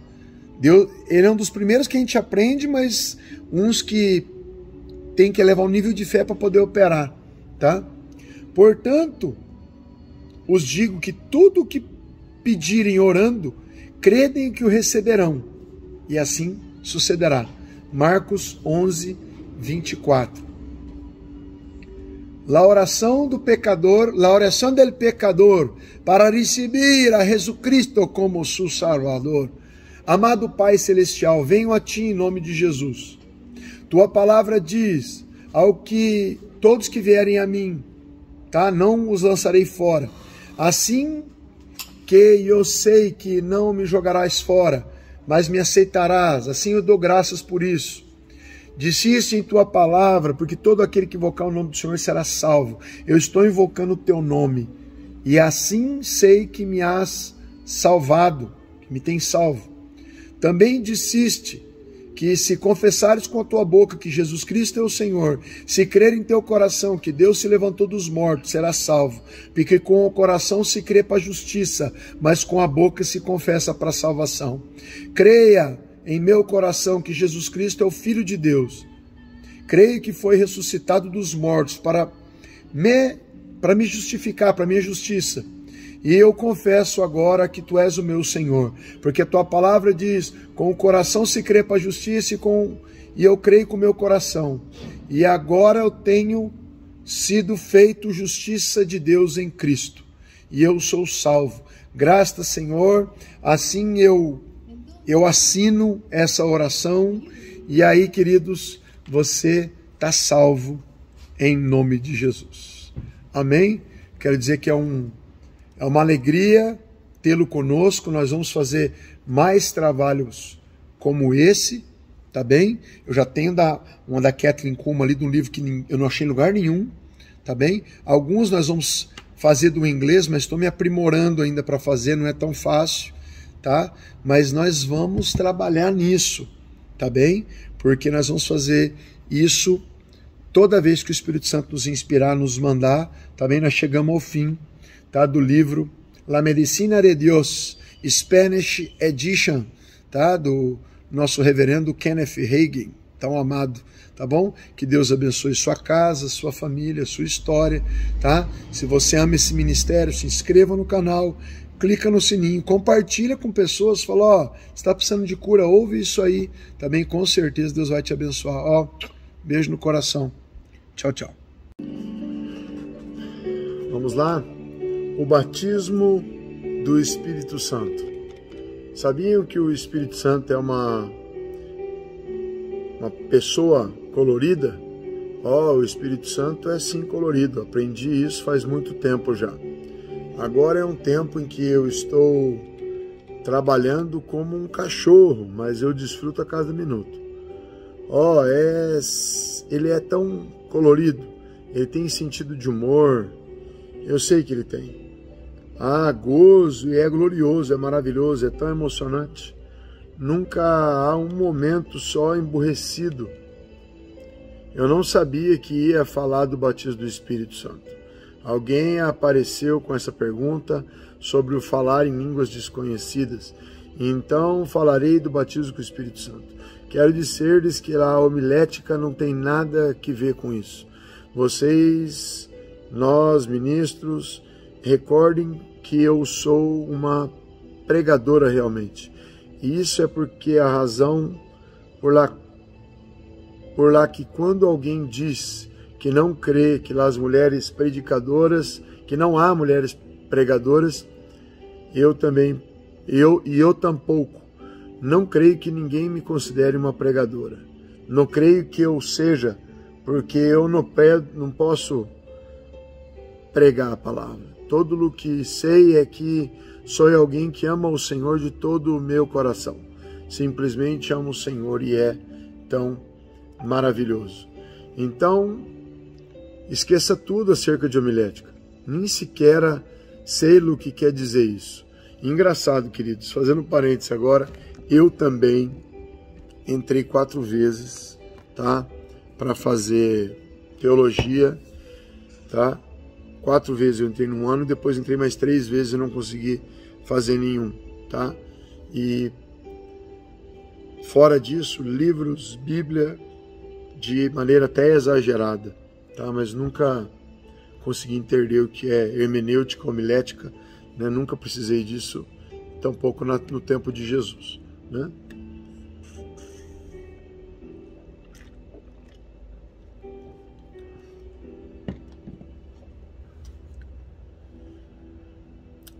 Deus, ele é um dos primeiros que a gente aprende, mas uns que tem que elevar um nível de fé para poder operar. Tá? Portanto, os digo que tudo o que pedirem orando, credem que o receberão. E assim sucederá. Marcos 11:24. La oração do pecador, la oração del pecador para receber a Jesus Cristo como seu Salvador. Amado Pai Celestial, venho a Ti em nome de Jesus. Tua palavra diz, ao que todos que vierem a mim, tá? Não os lançarei fora. Assim que eu sei que não me jogarás fora, mas me aceitarás, assim eu dou graças por isso. Disse isso em tua palavra, porque todo aquele que invocar o nome do Senhor será salvo. Eu estou invocando o teu nome, e assim sei que me has salvado, que me tens salvo. Também disseste que se confessares com a tua boca que Jesus Cristo é o Senhor, se crer em teu coração que Deus se levantou dos mortos, será salvo. Porque com o coração se crê para a justiça, mas com a boca se confessa para a salvação. Creia em meu coração que Jesus Cristo é o Filho de Deus. Creio que foi ressuscitado dos mortos para me justificar, para minha justiça. E eu confesso agora que Tu és o meu Senhor, porque a Tua palavra diz, com o coração se crê para a justiça e eu creio com o meu coração. E agora eu tenho sido feito justiça de Deus em Cristo. E eu sou salvo. Graças, Senhor, assim eu assino essa oração. E aí, queridos, você está salvo em nome de Jesus. Amém? Quero dizer que é uma alegria tê-lo conosco. Nós vamos fazer mais trabalhos como esse, tá bem? Eu já tenho uma da Kathleen Kuhlman ali, de um livro que eu não achei em lugar nenhum, tá bem? Alguns nós vamos fazer do inglês, mas estou me aprimorando ainda para fazer, não é tão fácil, tá? Mas nós vamos trabalhar nisso, tá bem? Porque nós vamos fazer isso toda vez que o Espírito Santo nos inspirar, nos mandar, tá bem? Nós chegamos ao fim, tá? Do livro La Medicina de Dios, Spanish Edition, tá? Do nosso reverendo Kenneth Hagin, tão amado, tá bom? Que Deus abençoe sua casa, sua família, sua história, tá? Se você ama esse ministério, se inscreva no canal, clica no sininho, compartilha com pessoas, fala, ó, você está precisando de cura, ouve isso aí, tá bem? Com certeza Deus vai te abençoar, ó, beijo no coração, tchau, tchau. Vamos lá? O batismo do Espírito Santo. Sabiam que o Espírito Santo é uma pessoa colorida? Ó, o Espírito Santo é sim colorido, aprendi isso faz muito tempo já. Agora é um tempo em que eu estou trabalhando como um cachorro, mas eu desfruto a cada minuto. Ó, ele é tão colorido, ele tem sentido de humor, eu sei que ele tem. Ah, gozo, e é glorioso, é maravilhoso, é tão emocionante. Nunca há um momento só emburrecido. Eu não sabia que ia falar do batismo do Espírito Santo. Alguém apareceu com essa pergunta sobre o falar em línguas desconhecidas. Então falarei do batismo com o Espírito Santo. Quero dizer-lhes que a homilética não tem nada que ver com isso. Vocês, nós, ministros, recordem que eu sou uma pregadora realmente. E isso é porque a razão por lá que quando alguém diz que não crê que as mulheres predicadoras, que não há mulheres pregadoras, eu tampouco não creio que ninguém me considere uma pregadora. Não creio que eu seja, porque eu não posso pregar a palavra. Todo o que sei é que sou alguém que ama o Senhor de todo o meu coração. Simplesmente amo o Senhor e é tão maravilhoso. Então, esqueça tudo acerca de homilética. Nem sequer sei o que quer dizer isso. Engraçado, queridos, fazendo parênteses agora, eu também entrei 4 vezes, tá? Para fazer teologia, tá? 4 vezes eu entrei num ano, depois entrei mais 3 vezes e não consegui fazer nenhum, tá? E fora disso, livros, Bíblia, de maneira até exagerada, tá? Mas nunca consegui entender o que é hermenêutica, homilética, né? Nunca precisei disso, tampouco no tempo de Jesus, né?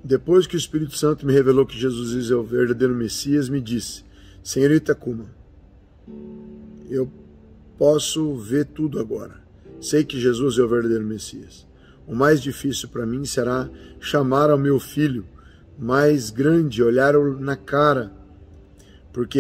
Depois que o Espírito Santo me revelou que Jesus é o verdadeiro Messias, me disse, Senhorita Kuma, eu posso ver tudo agora. Sei que Jesus é o verdadeiro Messias. O mais difícil para mim será chamar ao meu filho mais grande, olhar-o na cara, porque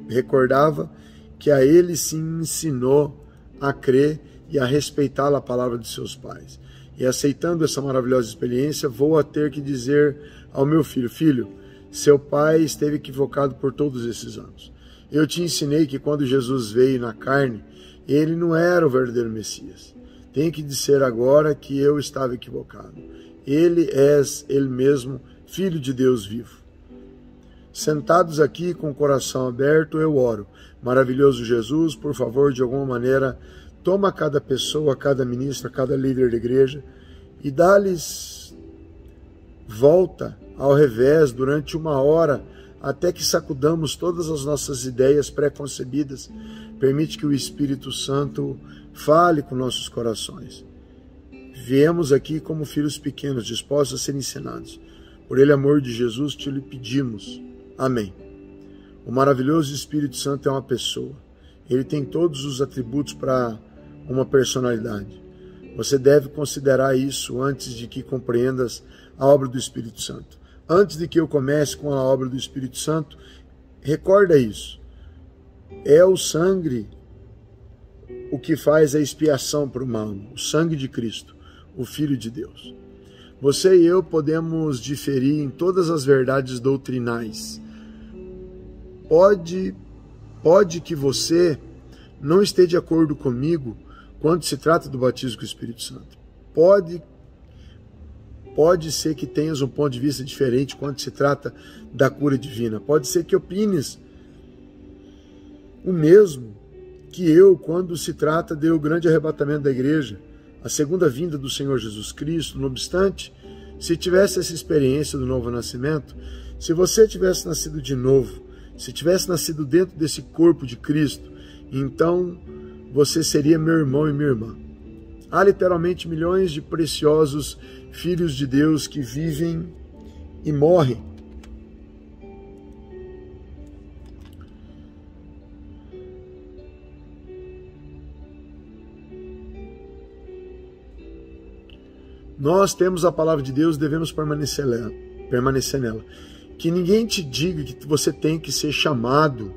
recordava que a ele se ensinou a crer e a respeitar a palavra de seus pais. E aceitando essa maravilhosa experiência, vou a ter que dizer ao meu filho, filho, seu pai esteve equivocado por todos esses anos. Eu te ensinei que quando Jesus veio na carne, ele não era o verdadeiro Messias. Tenho que dizer agora que eu estava equivocado. Ele é ele mesmo, Filho de Deus vivo. Sentados aqui com o coração aberto, eu oro. Maravilhoso Jesus, por favor, de alguma maneira, toma cada pessoa, cada ministro, cada líder da igreja e dá-lhes volta ao revés durante 1 hora, até que sacudamos todas as nossas ideias pré-concebidas. Permite que o Espírito Santo fale com nossos corações. Viemos aqui como filhos pequenos, dispostos a ser ensinados. Por ele, amor de Jesus, te lhe pedimos. Amém. O maravilhoso Espírito Santo é uma pessoa. Ele tem todos os atributos para uma personalidade. Você deve considerar isso antes de que compreendas a obra do Espírito Santo. Antes de que eu comece com a obra do Espírito Santo, recorda isso. É o sangue o que faz a expiação para uma alma, o sangue de Cristo, o Filho de Deus. Você e eu podemos diferir em todas as verdades doutrinais. Pode que você não esteja de acordo comigo quando se trata do batismo com o Espírito Santo. Pode ser que tenhas um ponto de vista diferente quando se trata da cura divina. Pode ser que opines o mesmo que eu quando se trata do grande arrebatamento da igreja, a segunda vinda do Senhor Jesus Cristo. Não obstante, se tivesse essa experiência do novo nascimento, se você tivesse nascido de novo, se tivesse nascido dentro desse corpo de Cristo, então você seria meu irmão e minha irmã. Há literalmente milhões de preciosos filhos de Deus que vivem e morrem. Nós temos a palavra de Deus, devemos permanecer nela. Que ninguém te diga que você tem que ser chamado.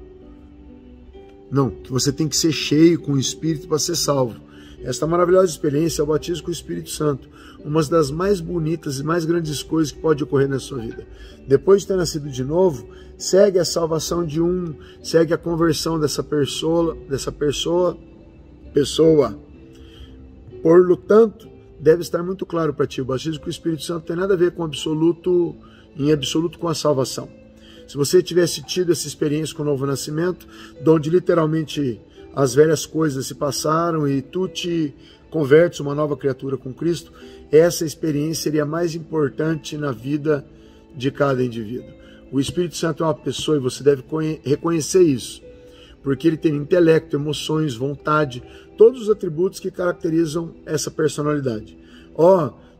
Não, que você tem que ser cheio com o Espírito para ser salvo. Esta maravilhosa experiência é o batismo com o Espírito Santo, uma das mais bonitas e mais grandes coisas que pode ocorrer na sua vida. Depois de ter nascido de novo, segue a salvação de segue a conversão dessa pessoa. Portanto, deve estar muito claro para ti, o batismo com o Espírito Santo tem nada a ver com em absoluto com a salvação. Se você tivesse tido essa experiência com o novo nascimento, onde literalmente as velhas coisas se passaram e tu te convertes uma nova criatura com Cristo, essa experiência seria mais importante na vida de cada indivíduo. O Espírito Santo é uma pessoa e você deve reconhecer isso, porque ele tem intelecto, emoções, vontade, todos os atributos que caracterizam essa personalidade.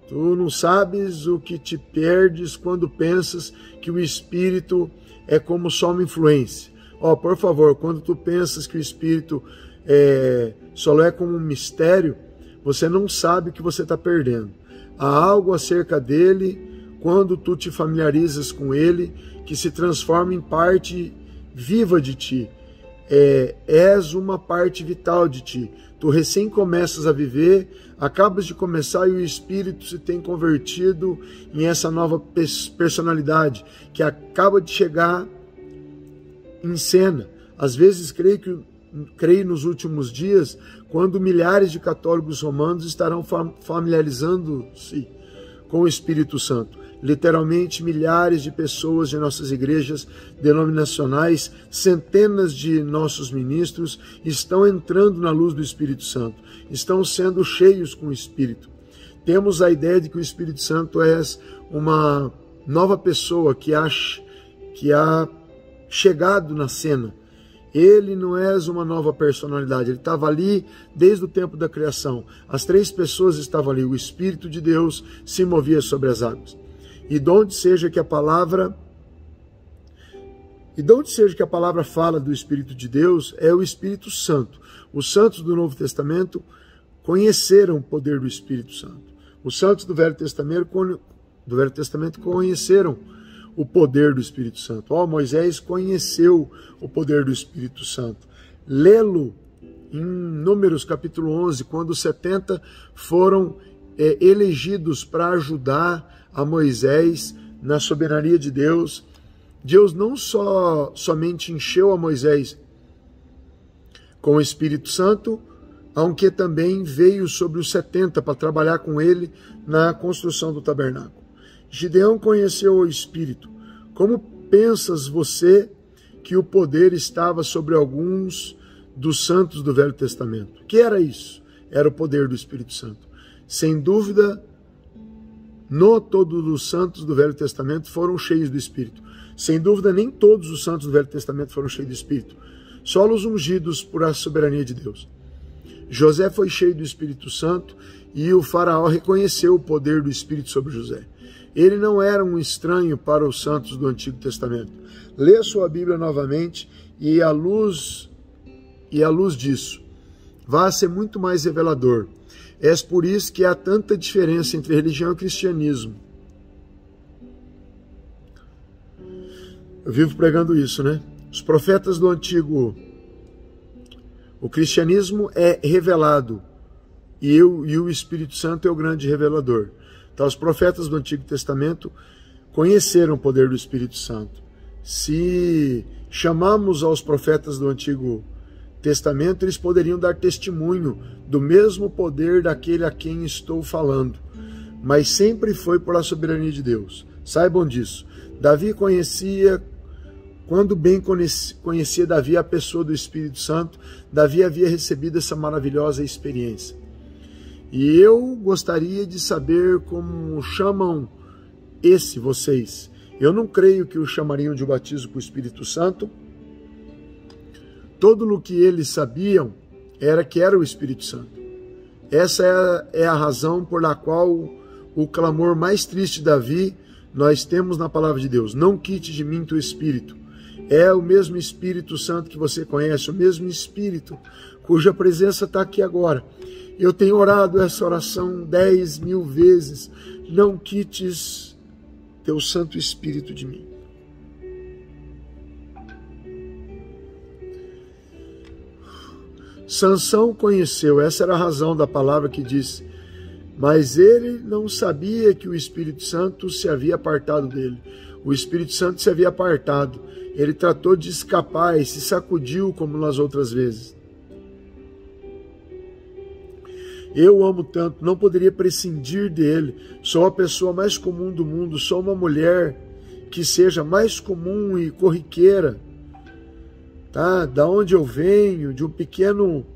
Tu não sabes o que te perdes quando pensas que o Espírito é como só uma influência. Por favor, quando tu pensas que o Espírito só é como um mistério, você não sabe o que você está perdendo. Há algo acerca dele, quando tu te familiarizas com ele, que se transforma em parte viva de ti. És uma parte vital de ti. Tu recém começas a viver, acabas de começar e o Espírito se tem convertido em essa nova personalidade que acaba de chegar em cena. Às vezes creio nos últimos dias, quando milhares de católicos romanos estarão familiarizando-se com o Espírito Santo. Literalmente milhares de pessoas de nossas igrejas denominacionais, centenas de nossos ministros estão entrando na luz do Espírito Santo, estão sendo cheios com o Espírito. Temos a ideia de que o Espírito Santo é uma nova pessoa que há chegado na cena. Ele não é uma nova personalidade, ele estava ali desde o tempo da criação. As três pessoas estavam ali, o Espírito de Deus se movia sobre as águas. E de onde seja que a palavra fala do Espírito de Deus, é o Espírito Santo. Os santos do Novo Testamento conheceram o poder do Espírito Santo. Os santos do Velho Testamento conheceram o poder do Espírito Santo. Moisés conheceu o poder do Espírito Santo. Lê-lo em Números capítulo 11, quando os 70 foram elegidos para ajudar a Moisés na soberania de Deus. Deus não somente encheu a Moisés com o Espírito Santo, aunque também veio sobre os 70 para trabalhar com ele na construção do tabernáculo. Gideão conheceu o Espírito. Como pensas você que o poder estava sobre alguns dos santos do Velho Testamento? O que era isso? Era o poder do Espírito Santo. Sem dúvida, todos os santos do Velho Testamento foram cheios do Espírito. Sem dúvida, nem todos os santos do Velho Testamento foram cheios do Espírito. Só os ungidos por a soberania de Deus. José foi cheio do Espírito Santo e o faraó reconheceu o poder do Espírito sobre José. Ele não era um estranho para os santos do Antigo Testamento. Lê a sua Bíblia novamente e à luz disso, vai ser muito mais revelador. É por isso que há tanta diferença entre religião e cristianismo. Eu vivo pregando isso, né? Os profetas do Antigo O cristianismo é revelado e o Espírito Santo é o grande revelador. Então, os profetas do Antigo Testamento conheceram o poder do Espírito Santo. Se chamamos aos profetas do Antigo Testamento, eles poderiam dar testemunho do mesmo poder daquele a quem estou falando, mas sempre foi por a soberania de Deus. Saibam disso. Davi conhecia, quando bem conhecia Davi a pessoa do Espírito Santo, Davi havia recebido essa maravilhosa experiência. E eu gostaria de saber como chamam vocês. Eu não creio que o chamariam de batismo com o Espírito Santo. Todo o que eles sabiam era que era o Espírito Santo. Essa é a razão por la qual o clamor mais triste de Davi nós temos na palavra de Deus. Não quite de mim teu Espírito. É o mesmo Espírito Santo que você conhece, o mesmo Espírito cuja presença está aqui agora. Eu tenho orado essa oração 10.000 vezes. Não quites teu Santo Espírito de mim. Sansão conheceu, essa era a razão da palavra que diz, mas ele não sabia que o Espírito Santo se havia apartado dele. O Espírito Santo se havia apartado. Ele tratou de escapar e se sacudiu como nas outras vezes. Eu o amo tanto, não poderia prescindir dele. Sou a pessoa mais comum do mundo, sou uma mulher que seja mais comum e corriqueira, tá? Da onde eu venho, de um pequeno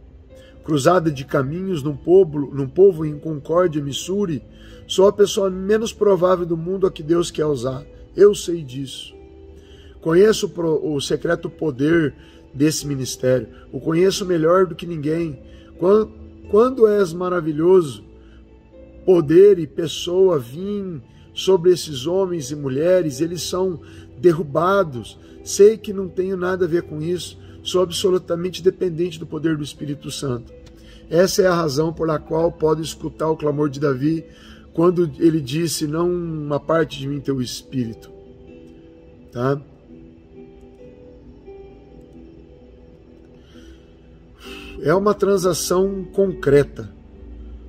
cruzada de caminhos num povo em Concórdia, Missouri, sou a pessoa menos provável do mundo a que Deus quer usar. Eu sei disso. Conheço o secreto poder desse ministério. O conheço melhor do que ninguém. Quando és maravilhoso, poder e pessoa vêm sobre esses homens e mulheres, eles são derrubados. Sei que não tenho nada a ver com isso. Sou absolutamente dependente do poder do Espírito Santo. Essa é a razão por a qual pode escutar o clamor de Davi quando ele disse, não uma parte de mim teu Espírito. Tá? É uma transação concreta.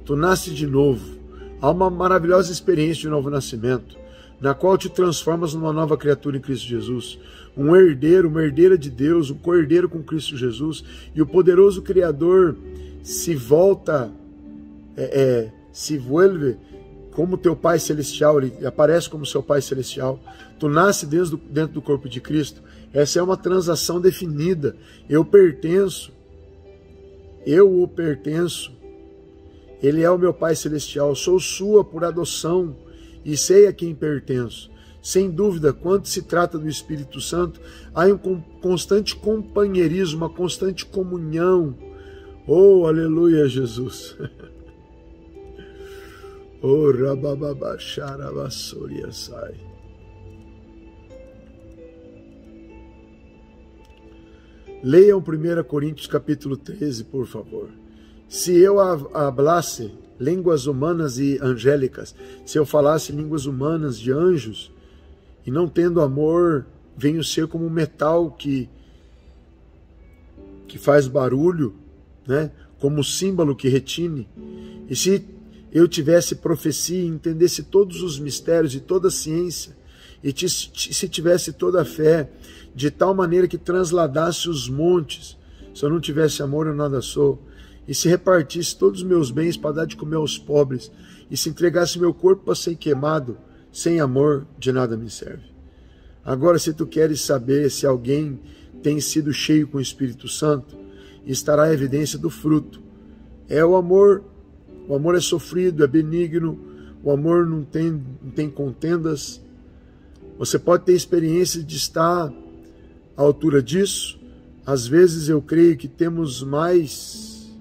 Tu nasce de novo. Há uma maravilhosa experiência de novo nascimento, na qual te transformas numa nova criatura em Cristo Jesus. Um herdeiro, uma herdeira de Deus, um co-herdeiro com Cristo Jesus. E o poderoso Criador se volta, se vuelve como teu Pai Celestial, ele aparece como seu Pai Celestial. Tu nasce dentro do corpo de Cristo. Essa é uma transação definida. Eu pertenço. Eu o pertenço. Ele é o meu Pai Celestial. Sou sua por adoção e sei a quem pertenço. Sem dúvida, quando se trata do Espírito Santo, há um constante companheirismo, uma constante comunhão. Oh, aleluia, Jesus! Oh, rabababacharabasoriasai. Leiam 1 Coríntios capítulo 13, por favor. Se eu hablasse línguas humanas e angélicas, se eu falasse línguas humanas de anjos, e não tendo amor, venho ser como um metal que faz barulho, né? Como símbolo que retine. E se eu tivesse profecia e entendesse todos os mistérios e toda a ciência, e se tivesse toda a fé, de tal maneira que transladasse os montes, se eu não tivesse amor, eu nada sou. E se repartisse todos os meus bens para dar de comer aos pobres, e se entregasse meu corpo para ser queimado, sem amor, de nada me serve. Agora, se tu queres saber se alguém tem sido cheio com o Espírito Santo, estará a evidência do fruto. É o amor. O amor é sofrido, é benigno. O amor não tem contendas. Você pode ter experiência de estar à altura disso. Às vezes eu creio que temos mais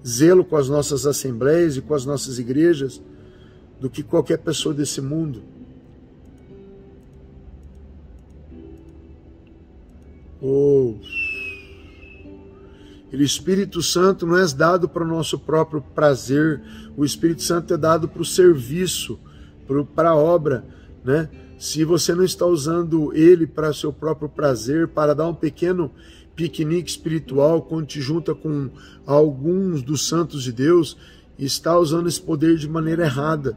zelo com as nossas assembleias e com as nossas igrejas do que qualquer pessoa desse mundo. Oh, o Espírito Santo não é dado para o nosso próprio prazer. O Espírito Santo é dado para o serviço, para a obra, né? Se você não está usando ele para seu próprio prazer, para dar um pequeno piquenique espiritual, quando te junta com alguns dos santos de Deus, está usando esse poder de maneira errada.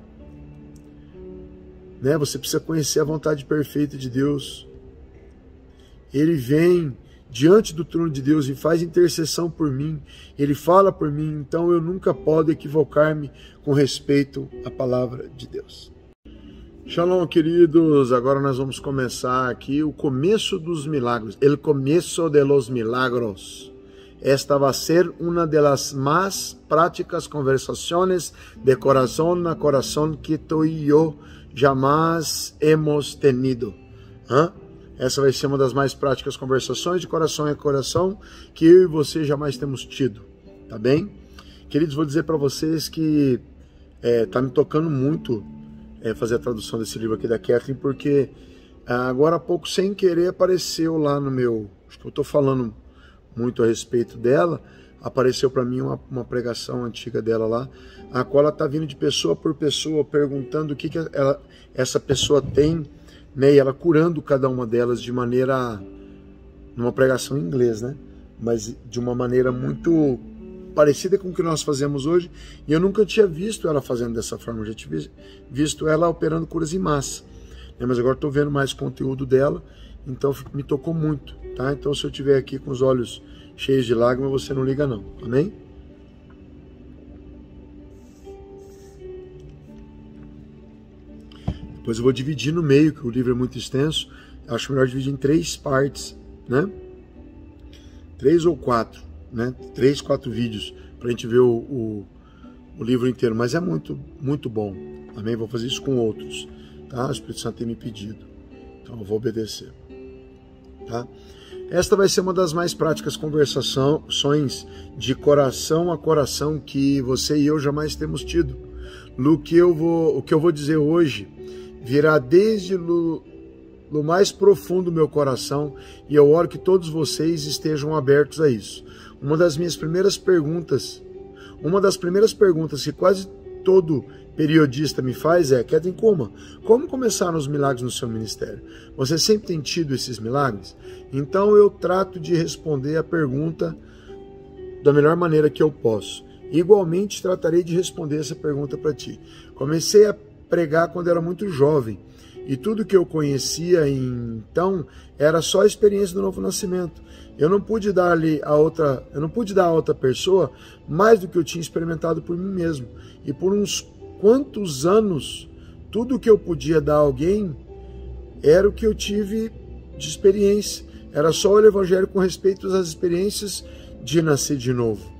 Né? Você precisa conhecer a vontade perfeita de Deus. Ele vem diante do trono de Deus e faz intercessão por mim. Ele fala por mim, então eu nunca posso equivocar-me com respeito à palavra de Deus. Shalom, queridos. Agora nós vamos começar aqui o começo dos milagres. El comienzo de los milagros. Esta va a ser una de las más prácticas conversaciones de corazón a corazón que tú y yo jamás hemos tenido. Essa vai ser uma das mais práticas conversações de coração a coração que eu e você jamais temos tido. Tá bem? Queridos, vou dizer para vocês que tá me tocando muito fazer a tradução desse livro aqui da Kathleen, porque agora há pouco, sem querer, apareceu lá no meu... Acho que eu estou falando muito a respeito dela, apareceu para mim uma pregação antiga dela lá, a qual ela está vindo de pessoa por pessoa, perguntando o que essa pessoa tem, né, e ela curando cada uma delas de maneira... numa pregação em inglês, né? Mas de uma maneira muito parecida com o que nós fazemos hoje, e eu nunca tinha visto ela fazendo dessa forma, eu já tinha visto ela operando curas em massa, né? Mas agora estou vendo mais conteúdo dela, então me tocou muito, tá? Então se eu estiver aqui com os olhos cheios de lágrimas, você não liga não, amém? Depois eu vou dividir no meio, que o livro é muito extenso, acho melhor dividir em 3 partes, né? 3 ou 4, né? 3, 4 vídeos para a gente ver o livro inteiro, mas é muito, muito bom, amém? Vou fazer isso com outros, tá? O Espírito Santo tem me pedido, então eu vou obedecer, tá? Esta vai ser uma das mais práticas conversações de coração a coração que você e eu jamais temos tido. O que eu vou dizer hoje virá desde no mais profundo do meu coração, e eu oro que todos vocês estejam abertos a isso. Uma das primeiras perguntas que quase todo periodista me faz é: Kathleen, como começaram os milagres no seu ministério? Você sempre tem tido esses milagres? Então eu trato de responder a pergunta da melhor maneira que eu posso. Igualmente tratarei de responder essa pergunta para ti. Comecei a pregar quando era muito jovem, e tudo que eu conhecia então era só a experiência do novo nascimento. Eu não pude dar a outra pessoa mais do que eu tinha experimentado por mim mesmo. E por uns quantos anos, tudo que eu podia dar a alguém era o que eu tive de experiência. Era só o evangelho com respeito às experiências de nascer de novo.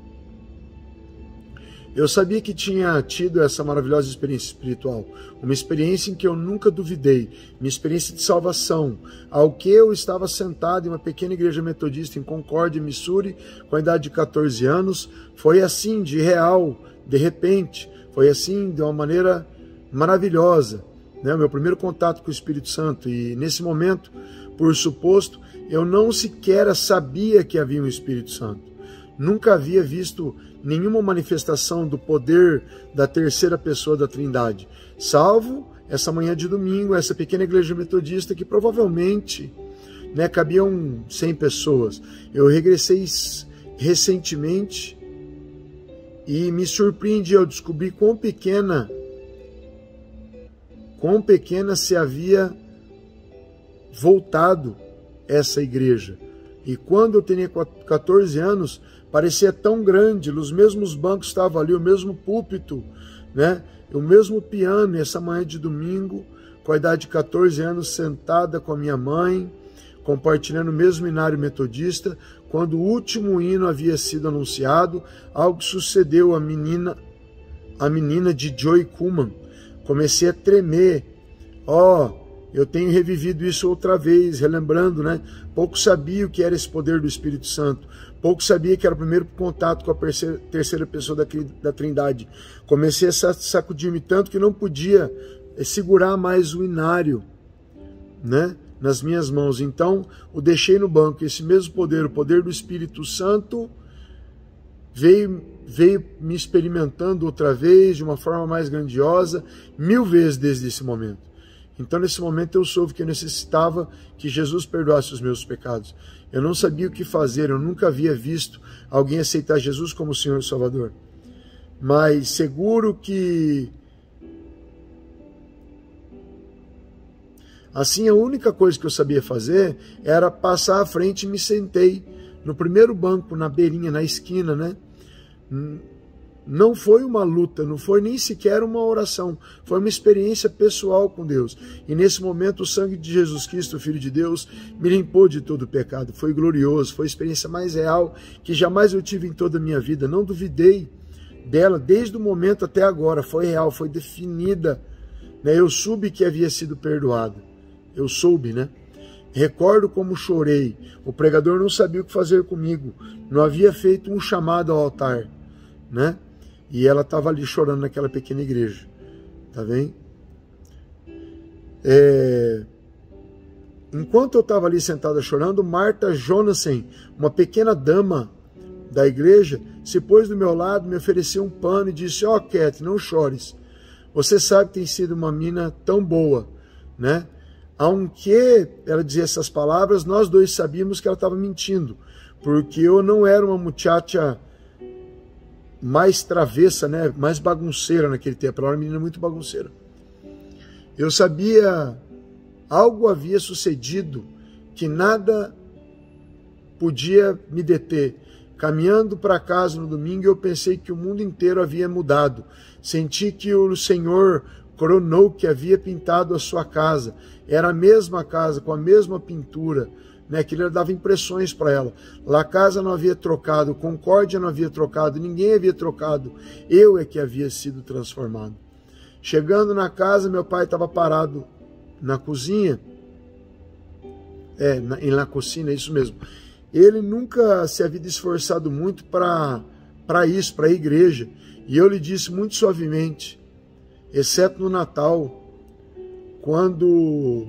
Eu sabia que tinha tido essa maravilhosa experiência espiritual, uma experiência em que eu nunca duvidei, minha experiência de salvação, ao que eu estava sentado em uma pequena igreja metodista em Concórdia, Missouri, com a idade de 14 anos, foi assim, de real, de repente, foi assim, de uma maneira maravilhosa, né? O meu primeiro contato com o Espírito Santo, e nesse momento, por suposto, eu não sequer sabia que havia um Espírito Santo. Nunca havia visto nenhuma manifestação do poder da terceira pessoa da Trindade, salvo essa manhã de domingo, essa pequena igreja metodista que provavelmente, né, cabiam 100 pessoas. Eu regressei recentemente e me surpreendi ao descobrir quão pequena se havia voltado essa igreja. E quando eu tinha 14 anos, parecia tão grande, os mesmos bancos estavam ali, o mesmo púlpito, né? O mesmo piano. E essa manhã de domingo, com a idade de 14 anos, sentada com a minha mãe, compartilhando o mesmo hinário metodista, quando o último hino havia sido anunciado, algo sucedeu à menina de Joy Kuhlman. Comecei a tremer. Eu tenho revivido isso outra vez, relembrando, né? Pouco sabia o que era esse poder do Espírito Santo. Pouco sabia que era o primeiro contato com a terceira pessoa da Trindade. Comecei a sacudir-me tanto que não podia segurar mais o hinário, né, nas minhas mãos. Então, o deixei no banco. Esse mesmo poder, o poder do Espírito Santo, veio me experimentando outra vez, de uma forma mais grandiosa, 1000 vezes desde esse momento. Então, nesse momento, eu soube que eu necessitava que Jesus perdoasse os meus pecados. Eu não sabia o que fazer, eu nunca havia visto alguém aceitar Jesus como Senhor e Salvador. Mas seguro que... assim, a única coisa que eu sabia fazer era passar à frente e me sentei no primeiro banco, na beirinha, na esquina, né? Não foi uma luta, não foi nem sequer uma oração, foi uma experiência pessoal com Deus. E nesse momento o sangue de Jesus Cristo, o Filho de Deus, me limpou de todo o pecado. Foi glorioso, foi a experiência mais real que jamais eu tive em toda a minha vida. Não duvidei dela desde o momento até agora, foi real, foi definida. Eu soube que havia sido perdoado, eu soube, né? Recordo como chorei, o pregador não sabia o que fazer comigo, não havia feito um chamado ao altar, né? E ela estava ali chorando naquela pequena igreja, tá vendo? Enquanto eu estava ali sentada chorando, Marta Jonassen, uma pequena dama da igreja, se pôs do meu lado, me ofereceu um pano e disse: ó, Cat, não chores, você sabe que tem sido uma mina tão boa, né? Aunque ela dizia essas palavras, nós dois sabíamos que ela estava mentindo, porque eu não era uma muchacha mais travessa, né, mais bagunceira naquele tempo. Ela era uma menina muito bagunceira. Eu sabia, algo havia sucedido que nada podia me deter. Caminhando para casa no domingo, eu pensei que o mundo inteiro havia mudado. Senti que o Senhor coronou que havia pintado a sua casa. Era a mesma casa, com a mesma pintura, né, que ele dava impressões para ela. Lá a casa não havia trocado, Concórdia não havia trocado, ninguém havia trocado. Eu é que havia sido transformado. Chegando na casa, meu pai estava parado na cozinha. Na cozinha, isso mesmo. Ele nunca se havia esforçado muito para isso, para a igreja. E eu lhe disse muito suavemente, exceto no Natal, quando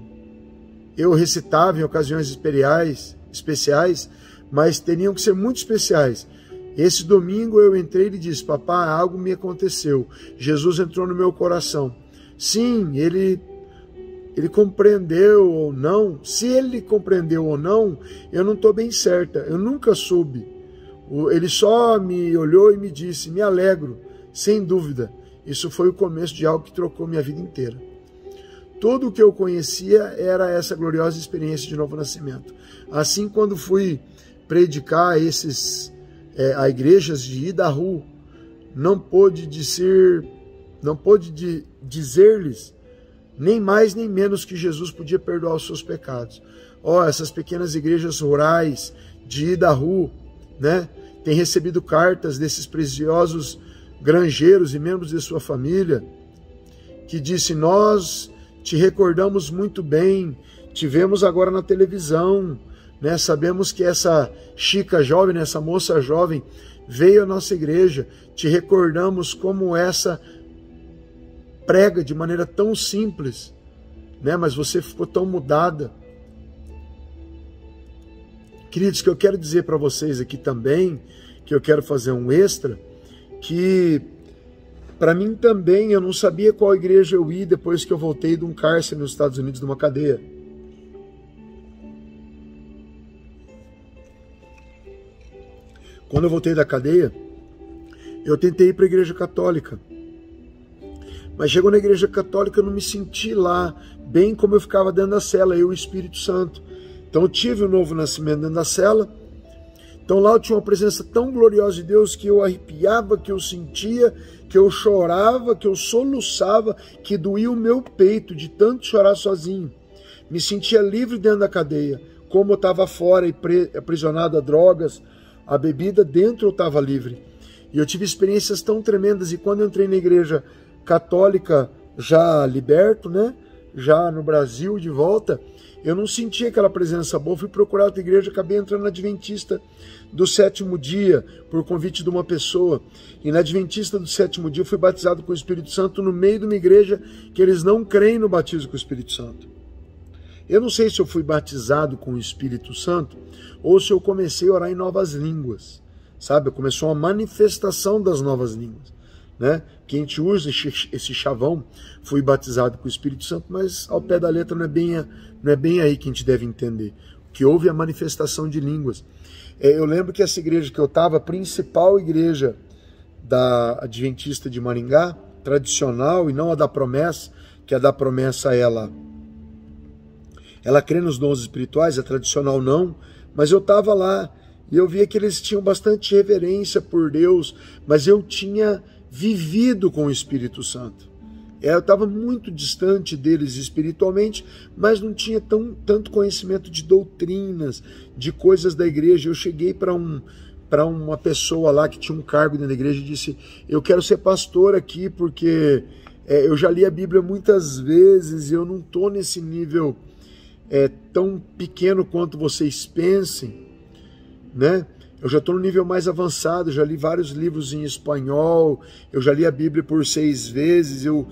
eu recitava em ocasiões especiais, mas teriam que ser muito especiais. Esse domingo eu entrei e lhe disse: papai, algo me aconteceu. Jesus entrou no meu coração. Sim, ele compreendeu ou não. Se ele compreendeu ou não, eu não estou bem certa. Eu nunca soube. Ele só me olhou e me disse: me alegro, sem dúvida. Isso foi o começo de algo que trocou minha vida inteira. Tudo o que eu conhecia era essa gloriosa experiência de novo nascimento. Assim, quando fui predicar a igrejas de Idaho, não pôde dizer-lhes nem mais nem menos que Jesus podia perdoar os seus pecados. Essas pequenas igrejas rurais de Idaho, né, têm recebido cartas desses preciosos granjeiros e membros de sua família, que disse: nós te recordamos muito bem, te vemos agora na televisão, né? Sabemos que essa chica jovem, né, essa moça jovem, veio à nossa igreja, te recordamos como essa prega de maneira tão simples, né? Mas você ficou tão mudada. Queridos, que eu quero dizer para vocês aqui também, que eu quero fazer um extra, que para mim também, eu não sabia qual igreja eu ia depois que eu voltei de um cárcere nos Estados Unidos, de uma cadeia. Quando eu voltei da cadeia, eu tentei ir para a igreja católica. Mas chegou na igreja católica, eu não me senti lá, bem como eu ficava dentro da cela, eu e o Espírito Santo. Então eu tive um novo nascimento dentro da cela. Então lá eu tinha uma presença tão gloriosa de Deus que eu arrepiava, que eu sentia, que eu chorava, que eu soluçava, que doía o meu peito de tanto chorar sozinho. Me sentia livre dentro da cadeia, como eu estava fora e aprisionado a drogas, a bebida, dentro eu estava livre. E eu tive experiências tão tremendas, e quando eu entrei na igreja católica, já liberto, né, já no Brasil de volta, eu não sentia aquela presença boa. Fui procurar outra igreja, acabei entrando na Adventista do Sétimo Dia, por convite de uma pessoa. E na Adventista do Sétimo Dia eu fui batizado com o Espírito Santo no meio de uma igreja que eles não creem no batismo com o Espírito Santo. Eu não sei se eu fui batizado com o Espírito Santo ou se eu comecei a orar em novas línguas, sabe? Começou uma manifestação das novas línguas, né? Que a gente usa esse chavão, fui batizado com o Espírito Santo, mas ao pé da letra não é bem aí que a gente deve entender. O que houve é a manifestação de línguas. Eu lembro que essa igreja que eu estava, a principal igreja da Adventista de Maringá, tradicional e não a da promessa, que a da promessa ela crê nos dons espirituais, a tradicional não, mas eu estava lá e eu via que eles tinham bastante reverência por Deus, mas eu tinha vivido com o Espírito Santo. Eu estava muito distante deles espiritualmente, mas não tinha tanto conhecimento de doutrinas, de coisas da igreja. Eu cheguei para uma pessoa lá que tinha um cargo dentro da igreja e disse: eu quero ser pastor aqui porque eu já li a Bíblia muitas vezes e eu não estou nesse nível tão pequeno quanto vocês pensem, né? Eu já estou no nível mais avançado, já li vários livros em espanhol, eu já li a Bíblia por 6 vezes, eu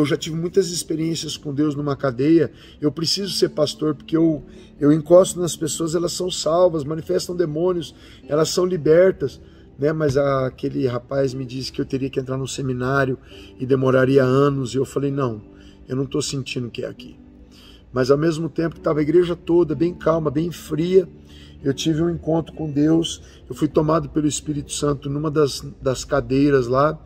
já tive muitas experiências com Deus numa cadeia, eu preciso ser pastor porque eu encosto nas pessoas, elas são salvas, manifestam demônios, elas são libertas, né? Mas aquele rapaz me disse que eu teria que entrar no seminário e demoraria anos, e eu falei, não, eu não estou sentindo que é aqui. Mas ao mesmo tempo que estava a igreja toda bem calma, bem fria, eu tive um encontro com Deus, eu fui tomado pelo Espírito Santo numa das cadeiras lá,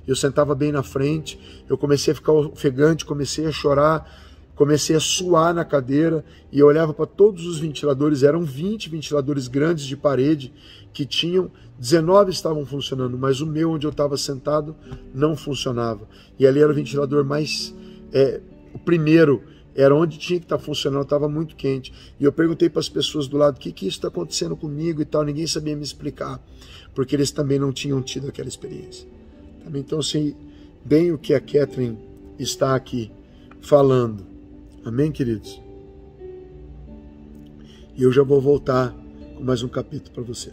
eu sentava bem na frente, eu comecei a ficar ofegante, comecei a chorar, comecei a suar na cadeira, e eu olhava para todos os ventiladores, eram 20 ventiladores grandes de parede, que tinham, 19 estavam funcionando, mas o meu, onde eu estava sentado, não funcionava. E ali era o ventilador mais, o primeiro, era onde tinha que estar funcionando, estava muito quente. E eu perguntei para as pessoas do lado, o que isso está acontecendo comigo e tal, ninguém sabia me explicar, porque eles também não tinham tido aquela experiência. Então, sei bem o que a Catherine está aqui falando. Amém, queridos? E eu já vou voltar com mais um capítulo para você.